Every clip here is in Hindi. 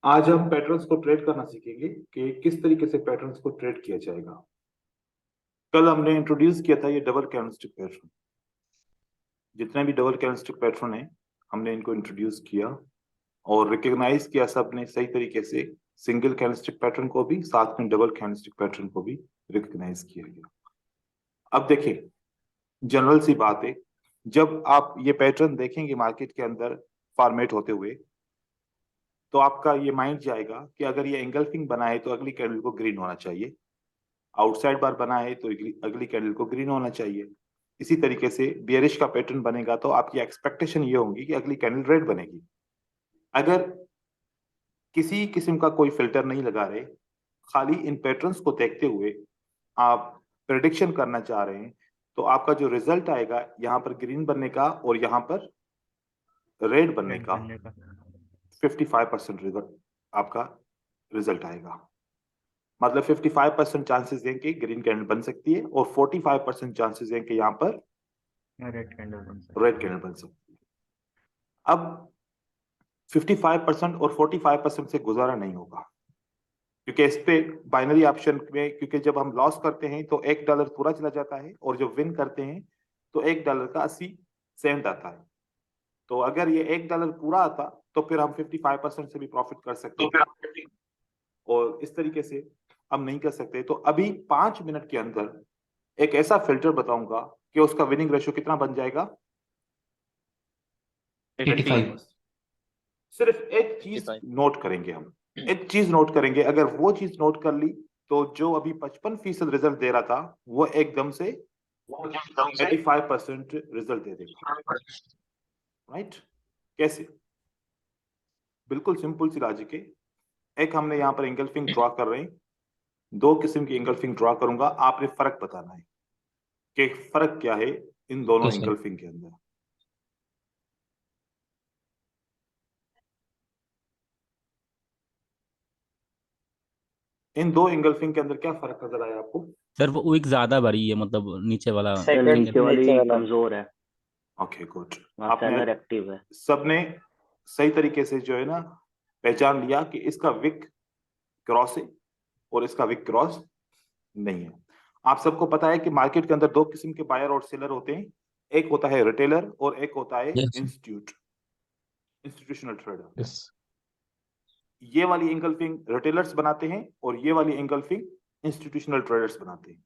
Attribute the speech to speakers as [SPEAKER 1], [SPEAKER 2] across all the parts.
[SPEAKER 1] आज हम पैटर्न्स को ट्रेड करना सीखेंगे कि किस तरीके से पैटर्न्स को ट्रेड किया जाएगा। कल हमने इंट्रोड्यूस किया था ये डबल कैंडलस्टिक पैटर्न। जितने भी डबल कैंडलस्टिक पैटर्न है हमने इनको इंट्रोड्यूस किया और रिकॉग्नाइज किया सबने सही तरीके से। सिंगल कैंडलस्टिक पैटर्न को भी, साथ में डबल कैंडलस्टिक पैटर्न को भी रिकॉग्नाइज किया गया। अब देखिए, जनरल सी बात है, जब आप ये पैटर्न देखेंगे मार्केट के अंदर फॉर्मेट होते हुए, तो आपका ये माइंड जाएगा कि अगर ये एंगल्फिंग बना है तो अगली कैंडल को ग्रीन होना चाहिए, आउटसाइड बार बना है तो अगली कैंडल को ग्रीन होना चाहिए। इसी तरीके से बियरिश का पैटर्न बनेगा तो आपकी एक्सपेक्टेशन ये होगी कि अगली कैंडल रेड बनेगी। अगर किसी किस्म का कोई फिल्टर नहीं लगा रहे, खाली इन पैटर्न्स को देखते हुए आप प्रेडिक्शन करना चाह रहे हैं, तो आपका जो रिजल्ट आएगा यहाँ पर ग्रीन बनने का और यहाँ पर रेड बनने का 55% रिजल्ट आपका रिजल्ट आएगा। मतलब 55% चांसेस हैं कि ग्रीन कैंडल बन सकती है और 45% चांसेस हैं कि यहाँ पर
[SPEAKER 2] रेड कैंडल
[SPEAKER 1] बन सकती है। अब 55% और 45% से गुजारा नहीं होगा, क्योंकि इस पे बाइनरी ऑप्शन में, क्योंकि जब हम लॉस करते हैं तो $1 पूरा चला जाता है और जब विन करते हैं तो $1 का 80 सेंट आता है। तो अगर ये $1 पूरा आता तो फिर हम 55% से भी प्रॉफिट कर सकते हैं, और इस तरीके से हम नहीं कर सकते। तो अभी 5 मिनट के अंदर एक ऐसा फिल्टर बताऊंगा कि उसका विनिंग रेशियो कितना बन जाएगा,
[SPEAKER 3] 85।
[SPEAKER 1] सिर्फ एक चीज नोट करेंगे हम, एक चीज नोट करेंगे। अगर वो चीज नोट कर ली तो जो अभी 55% रिजल्ट दे रहा था वो एकदम से 85% रिजल्ट दे देगा। राइट? कैसे? बिल्कुल सिंपल सी लॉजिक है। एक हमने यहाँ पर एंगल्फिंग ड्रॉ कर रहे हैं, दो किस्म की एंगल्फिंग ड्रॉ करूंगा, आपने फर्क बताना है कि फर्क क्या है इन दोनों एंगल्फिंग के अंदर। इन दो एंगल्फिंग के अंदर क्या फर्क नजर आया आपको?
[SPEAKER 4] सर वो एक ज्यादा बड़ी है, मतलब नीचे वाला
[SPEAKER 2] नीचे वाली कमजोर है।
[SPEAKER 1] Okay good.
[SPEAKER 2] आपने एक्टिव है।
[SPEAKER 1] सबने सही तरीके से जो है ना पहचान लिया कि इसका विक क्रॉस है और इसका विक क्रॉस नहीं है। आप सबको पता है कि मार्केट के अंदर दो किस्म के बायर और सेलर होते हैं, एक होता है रिटेलर और एक होता है इंस्टीट्यूशनल ट्रेडर। ये वाली एंगल्फिंग रिटेलर्स बनाते हैं और ये वाली एंगल्फिंग इंस्टीट्यूशनल ट्रेडर्स बनाते हैं।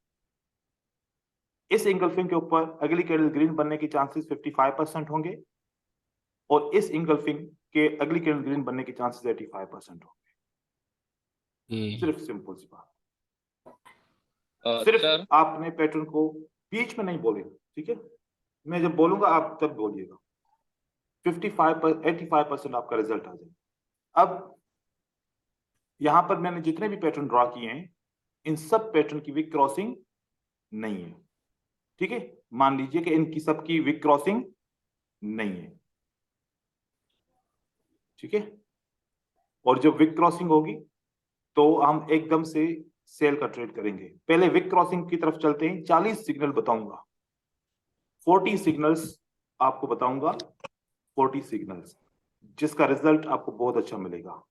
[SPEAKER 1] इस एंगल्फिंग के ऊपर अगली कैंडल ग्रीन बनने की चांसेस 55% होंगे और इस एंगल्फिंग के अगली कैंडल ग्रीन बनने के चांसेस 85% होंगे। सिर्फ सिंपल सी बात। सिर्फ आपने पैटर्न को बीच में नहीं बोले, ठीक है? मैं जब बोलूंगा आप तब बोलिएगा। 85% आपका रिजल्ट आ जाए। अब यहां पर मैंने जितने भी पैटर्न ड्रॉ किए हैं इन सब पैटर्न की विक क्रॉसिंग नहीं है, ठीक है? मान लीजिए कि इनकी सबकी विक क्रॉसिंग नहीं है, ठीक है? और जब विक क्रॉसिंग होगी तो हम एकदम से सेल का ट्रेड करेंगे। पहले विक क्रॉसिंग की तरफ चलते हैं। 40 सिग्नल बताऊंगा, 40 सिग्नल्स आपको बताऊंगा, 40 सिग्नल्स जिसका रिजल्ट आपको बहुत अच्छा मिलेगा।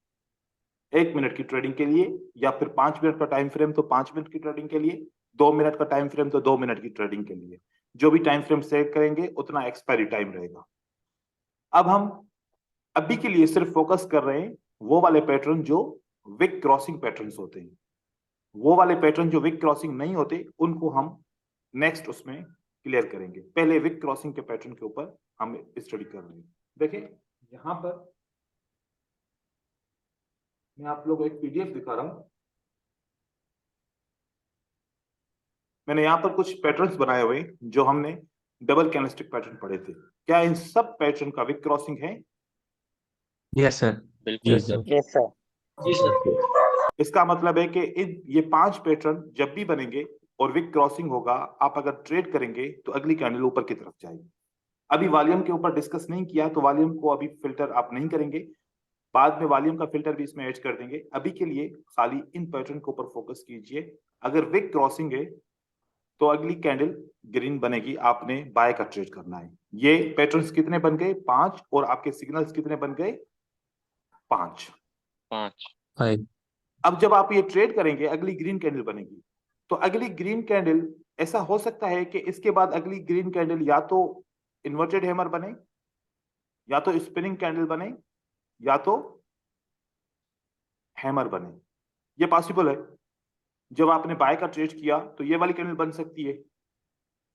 [SPEAKER 1] 1 मिनट की ट्रेडिंग के लिए, या फिर 5 मिनट का टाइम फ्रेम तो 5 मिनट की ट्रेडिंग के लिए, 2 मिनट का टाइम फ्रेम तो 2 मिनट की ट्रेडिंग के लिए। जो भी टाइम फ्रेम सेट करेंगे उतना एक्सपायरी टाइम रहेगा। अब हम अभी के लिए सिर्फ फोकस कर रहे हैं वो वाले पैटर्न जो विक क्रॉसिंग पैटर्न्स होते हैं। वो वाले पैटर्न जो विक क्रॉसिंग नहीं होते उनको हम नेक्स्ट उसमें क्लियर करेंगे। पहले विक क्रॉसिंग के पैटर्न के ऊपर हम स्टडी कर रहे हैं। देखिए यहां पर मैं आप लोगों को एक पीडीएफ दिखा रहा हूं। मैंने यहाँ पर कुछ पैटर्न्स बनाए हुए जो हमने डबल कैंडलस्टिक पैटर्न पढ़े थे। क्या इन सब पैटर्न का विक क्रॉसिंग है?
[SPEAKER 3] Yes sir.
[SPEAKER 4] बिल्कुल सर।
[SPEAKER 1] इसका मतलब है कि ये 5 पैटर्न जब भी बनेंगे और विक क्रॉसिंग होगा, आप अगर ट्रेड करेंगे तो अगली कैंडल ऊपर की तरफ जाएगी। अभी वॉल्यूम के ऊपर डिस्कस नहीं किया तो वॉल्यूम को अभी फिल्टर आप नहीं करेंगे, बाद में वॉल्यूम का फिल्टर भी इसमें ऐड कर देंगे। अभी के लिए खाली इन पैटर्न के ऊपर फोकस कीजिए। अगर विक क्रॉसिंग है तो अगली कैंडल ग्रीन बनेगी, आपने बाय का ट्रेड करना है। ये पैटर्न्स कितने बन गए? 5। और आपके सिग्नल्स कितने बन गए? 5।
[SPEAKER 3] 5
[SPEAKER 1] अब जब आप ये ट्रेड करेंगे अगली ग्रीन कैंडल बनेगी, तो अगली ग्रीन कैंडल ऐसा हो सकता है कि इसके बाद अगली ग्रीन कैंडल या तो इन्वर्टेड हैमर बने, या तो स्पिनिंग कैंडल बने, या तो हैमर बने। ये पॉसिबल है। जब आपने बाय का ट्रेड किया तो ये वाली कैंडल बन सकती है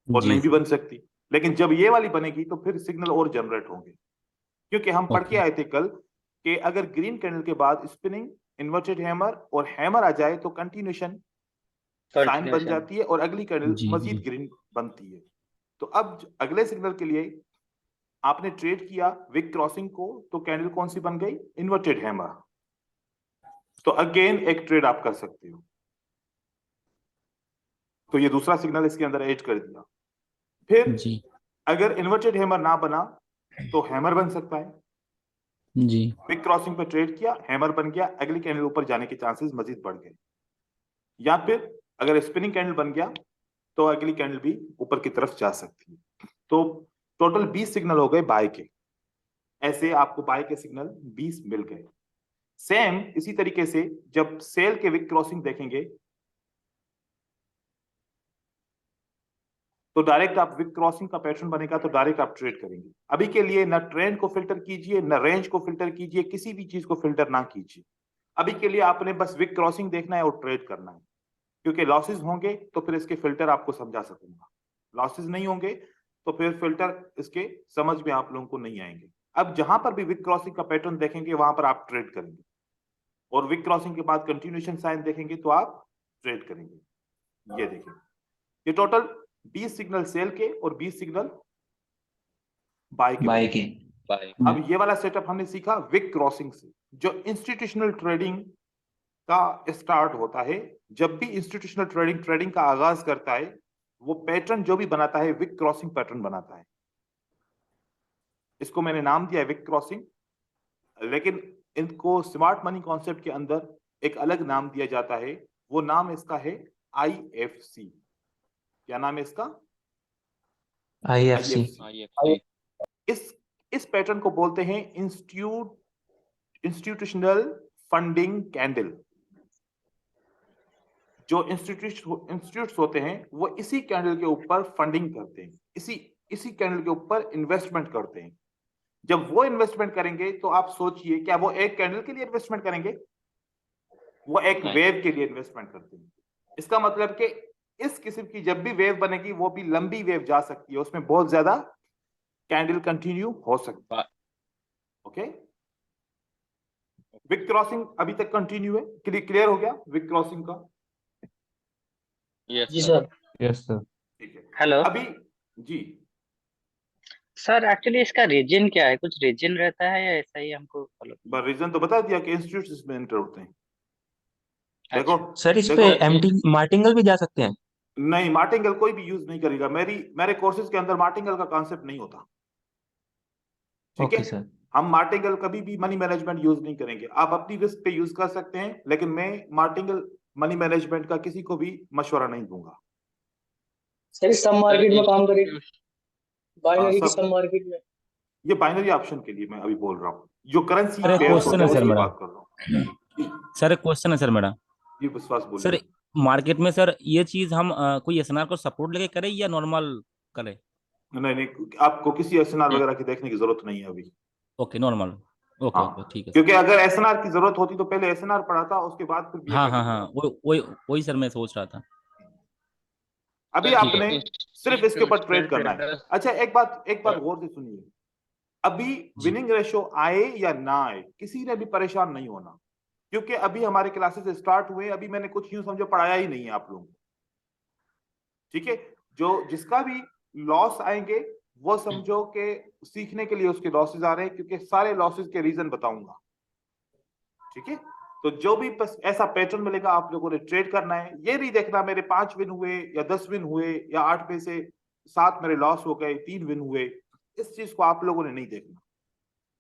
[SPEAKER 1] और
[SPEAKER 4] जी
[SPEAKER 1] नहीं भी बन सकती, लेकिन जब ये वाली बनेगी तो फिर सिग्नल और जनरेट होंगे, क्योंकि हम पढ़ के
[SPEAKER 4] ओके
[SPEAKER 1] आए थे कल कि अगर ग्रीन कैंडल के बाद स्पिनिंग, इन्वर्टेड हैमर और हैमर आ जाए तो कंटिन्यूएशन साइन बन जाती है और अगली कैंडल
[SPEAKER 4] जी
[SPEAKER 1] मजीद
[SPEAKER 4] जी
[SPEAKER 1] ग्रीन बनती है। तो अब अगले सिग्नल के लिए आपने ट्रेड किया विक क्रॉसिंग को, तो कैंडल कौन सी बन गई? Inverted hammer. तो अगेन एक ट्रेड आप कर सकते हो। तो ये दूसरा सिग्नल इसके अंदर ऐड कर दिया। फिर
[SPEAKER 4] जी
[SPEAKER 1] अगर इन्वर्टेड हैमर ना बना तो हैमर बन सकता है।
[SPEAKER 4] जी
[SPEAKER 1] विक क्रॉसिंग पे ट्रेड किया, हैमर बन गया, अगली कैंडल ऊपर जाने के चांसेस मजीद बढ़ गए। या फिर अगर स्पिनिंग कैंडल बन गया तो अगली कैंडल भी ऊपर की तरफ जा सकती है। तो टोटल 20 सिग्नल हो गए बाय के। ऐसे आपको बाय के सिग्नल 20 मिल गए। सेम इसी तरीके से जब सेल के विक क्रॉसिंग देखेंगे तो डायरेक्ट आप विक क्रॉसिंग का पैटर्न बनेगा तो डायरेक्ट आप ट्रेड करेंगे। अभी के लिए ना ट्रेंड को फिल्टर कीजिए, ना रेंज को फिल्टर कीजिए, किसी भी चीज को फिल्टर ना कीजिए। अभी के लिए आपने बस विक क्रॉसिंग देखना है और ट्रेड करना है, क्योंकि लॉसेस होंगे तो फिर इसके फिल्टर आपको समझा सकूंगा। लॉसेस नहीं होंगे तो फिर फिल्टर इसके समझ में आप लोगों को नहीं आएंगे। अब जहां पर भी विक क्रॉसिंग का पैटर्न देखेंगे वहां पर आप ट्रेड करेंगे, और विक क्रॉसिंग के बाद कंटिन्यूएशन साइन देखेंगे तो आप ट्रेड करेंगे। ये देखिए, ये टोटल 20 सिग्नल सेल के और 20 सिग्नल बाय के
[SPEAKER 3] बाय
[SPEAKER 1] बने।
[SPEAKER 3] के
[SPEAKER 1] अब ये वाला सेटअप हमने सीखा विक क्रॉसिंग से। जो इंस्टीट्यूशनल ट्रेडिंग का स्टार्ट होता है, जब भी इंस्टीट्यूशनल ट्रेडिंग का आगाज करता है, वो पैटर्न जो भी बनाता है विक क्रॉसिंग पैटर्न बनाता है। इसको मैंने नाम दिया है विक क्रॉसिंग, लेकिन इनको स्मार्ट मनी कॉन्सेप्ट के अंदर एक अलग नाम दिया जाता है। वो नाम इसका है IFC। क्या नाम है इसका?
[SPEAKER 3] IFC
[SPEAKER 1] IFC। इस पैटर्न को बोलते हैं इंस्टीट्यूशनल फंडिंग कैंडल। जो इंस्टीट्यूट्स होते हैं वो इसी कैंडल के ऊपर फंडिंग करते हैं, इसी कैंडल के ऊपर इन्वेस्टमेंट करते हैं। जब वो इन्वेस्टमेंट करेंगे तो आप सोचिए, क्या वो एक कैंडल के लिए इन्वेस्टमेंट करेंगे? वो एक वेव के लिए इन्वेस्टमेंट करते हैं। इसका मतलब कि इस किस्म की जब भी वेव बनेगी वो भी लंबी वेव जा सकती है, उसमें बहुत ज्यादा कैंडल कंटिन्यू हो सकता है। ओके, विक क्रॉसिंग अभी तक कंटिन्यू है। क्लियर हो गया विक क्रॉसिंग का?
[SPEAKER 5] जी सर।
[SPEAKER 3] यस सर
[SPEAKER 1] ठीक है।
[SPEAKER 5] हेलो
[SPEAKER 1] अभी जी,
[SPEAKER 5] सर, एक्चुअली इसका रीजन क्या है? कुछ रीजन रहता है या ऐसा ही हमको फॉलो?
[SPEAKER 1] रीजन तो बता दिया कि इंस्टीट्यूट इसमें एंटर होते हैं। देखो
[SPEAKER 3] सर इस पे
[SPEAKER 1] देखो,
[SPEAKER 3] एमटी मार्टिंगल भी जा सकते हैं।
[SPEAKER 1] नहीं, मार्टिंगल कोई भी यूज नहीं करेगा। मेरे कोर्सेज के अंदर मार्टिंगल का कॉन्सेप्ट नहीं होता। ठीक
[SPEAKER 3] ओके
[SPEAKER 1] है,
[SPEAKER 3] सर
[SPEAKER 1] हम मार्टिंगल कभी भी मनी मैनेजमेंट यूज नहीं करेंगे। आप अपनी रिस्क पे यूज कर सकते हैं, लेकिन मैं मार्टिंगल मनी मैनेजमेंट का किसी को भी मशवरा नहीं दूंगा।
[SPEAKER 6] सर सब मार्केट में काम करेगी, बाइनरी की
[SPEAKER 1] सब
[SPEAKER 6] सब मार्केट में।
[SPEAKER 1] ये बाइनरी ऑप्शन के लिए मैं अभी बोल रहा हूँ, जो करेंसी
[SPEAKER 4] अरे
[SPEAKER 1] पेयर्स
[SPEAKER 4] क्वेश्चन
[SPEAKER 1] होते
[SPEAKER 4] है
[SPEAKER 1] हैं
[SPEAKER 4] सर
[SPEAKER 1] उसकी
[SPEAKER 4] मेरा।
[SPEAKER 1] बात कर रहा हूँ।
[SPEAKER 4] सर एक क्वेश्चन है सर मेरा।
[SPEAKER 1] ये विश्वास
[SPEAKER 4] सर
[SPEAKER 1] बोलिए।
[SPEAKER 4] मार्केट में सर ये चीज हम कोई एसएनआर को सपोर्ट लेके करें या नॉर्मल करें?
[SPEAKER 1] नहीं नहीं, आपको किसी एसएनआर वगैरह की देखने की जरूरत नहीं है अभी।
[SPEAKER 4] Okay normal. ओके
[SPEAKER 1] हाँ,
[SPEAKER 4] ओके ठीक है
[SPEAKER 1] क्योंकि
[SPEAKER 4] सर।
[SPEAKER 1] अगर एसएनआर की जरूरत होती तो पहले एसएनआर पढ़ा था, उसके बाद फिर
[SPEAKER 4] हाँ हाँ
[SPEAKER 1] बीएफए
[SPEAKER 4] हाँ, वही सर मैं सोच रहा था।
[SPEAKER 1] अभी
[SPEAKER 4] ठीक
[SPEAKER 1] आपने
[SPEAKER 4] है
[SPEAKER 1] सिर्फ इसके ऊपर ट्रेड करना है। अच्छा, एक बात गौर से सुनिए। अभी
[SPEAKER 4] जी
[SPEAKER 1] विनिंग रेशो आए या ना आए, किसी ने भी परेशान नहीं होना, क्योंकि अभी हमारे क्लासेस स्टार्ट हुए। अभी मैंने कुछ यूं समझो पढ़ाया ही नहीं है आप लोगों को। ठीक है, जो जिसका भी लॉस आएंगे वो समझो कि सीखने के लिए उसके लॉसेस आ रहे हैं, क्योंकि सारे लॉसेस के रीजन बताऊंगा। ठीक है, तो जो भी बस ऐसा पैटर्न मिलेगा आप लोगों ने ट्रेड करना है। ये नहीं देखना मेरे 5 विन हुए या 10 विन हुए या 8 में से 7 मेरे लॉस हो गए, 3 विन हुए। इस चीज को आप लोगों ने नहीं देखना।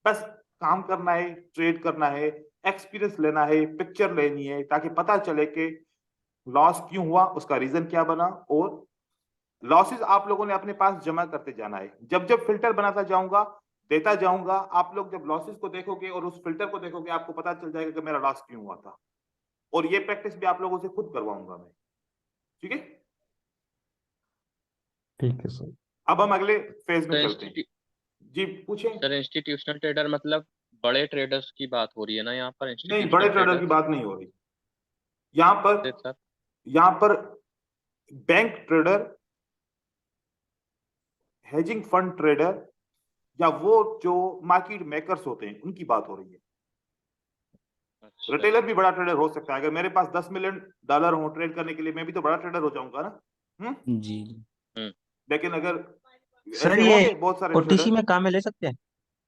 [SPEAKER 1] बस काम करना है, ट्रेड करना है, एक्सपीरियंस लेना है, पिक्चर लेनी है, ताकि पता चले कि लॉस क्यों हुआ, उसका रीजन क्या बना, और लॉसेस आप लोगों ने अपने पास जमा करते जाना है। जब जब फिल्टर बनाता जाऊंगा देता जाऊंगा, आप लोग जब लॉसेस को देखोगे और उस फिल्टर को देखोगे आपको पता चल जाएगा कि मेरा लॉस क्यों हुआ था, और ये प्रैक्टिस भी आप लोगों से खुद करवाऊंगा मैं, ठीक है।
[SPEAKER 3] ठीक है सर।
[SPEAKER 1] अब हम अगले फेज में
[SPEAKER 7] सर
[SPEAKER 1] चलते हैं। जी पूछें।
[SPEAKER 7] सर इंस्टीट्यूशनल ट्रेडर मतलब बड़े ट्रेडर्स की बात हो रही है ना यहाँ पर?
[SPEAKER 1] नहीं, बड़े ट्रेडर की बात नहीं हो रही यहाँ
[SPEAKER 7] सर
[SPEAKER 1] पर bank trader, hedging fund trader, या वो जो मार्केट मेकर्स होते हैं उनकी बात हो रही है।
[SPEAKER 7] अच्छा।
[SPEAKER 1] रिटेलर भी बड़ा ट्रेडर हो सकता है। अगर मेरे पास $10 मिलियन हो ट्रेड करने के लिए, मैं भी तो बड़ा ट्रेडर हो जाऊंगा ना।
[SPEAKER 4] जी
[SPEAKER 1] लेकिन अगर
[SPEAKER 3] सर
[SPEAKER 1] ऐसे
[SPEAKER 3] ये
[SPEAKER 1] होंगे बहुत सारे
[SPEAKER 3] ओटीसी
[SPEAKER 1] ट्रेडर,
[SPEAKER 3] में काम में ले सकते हैं?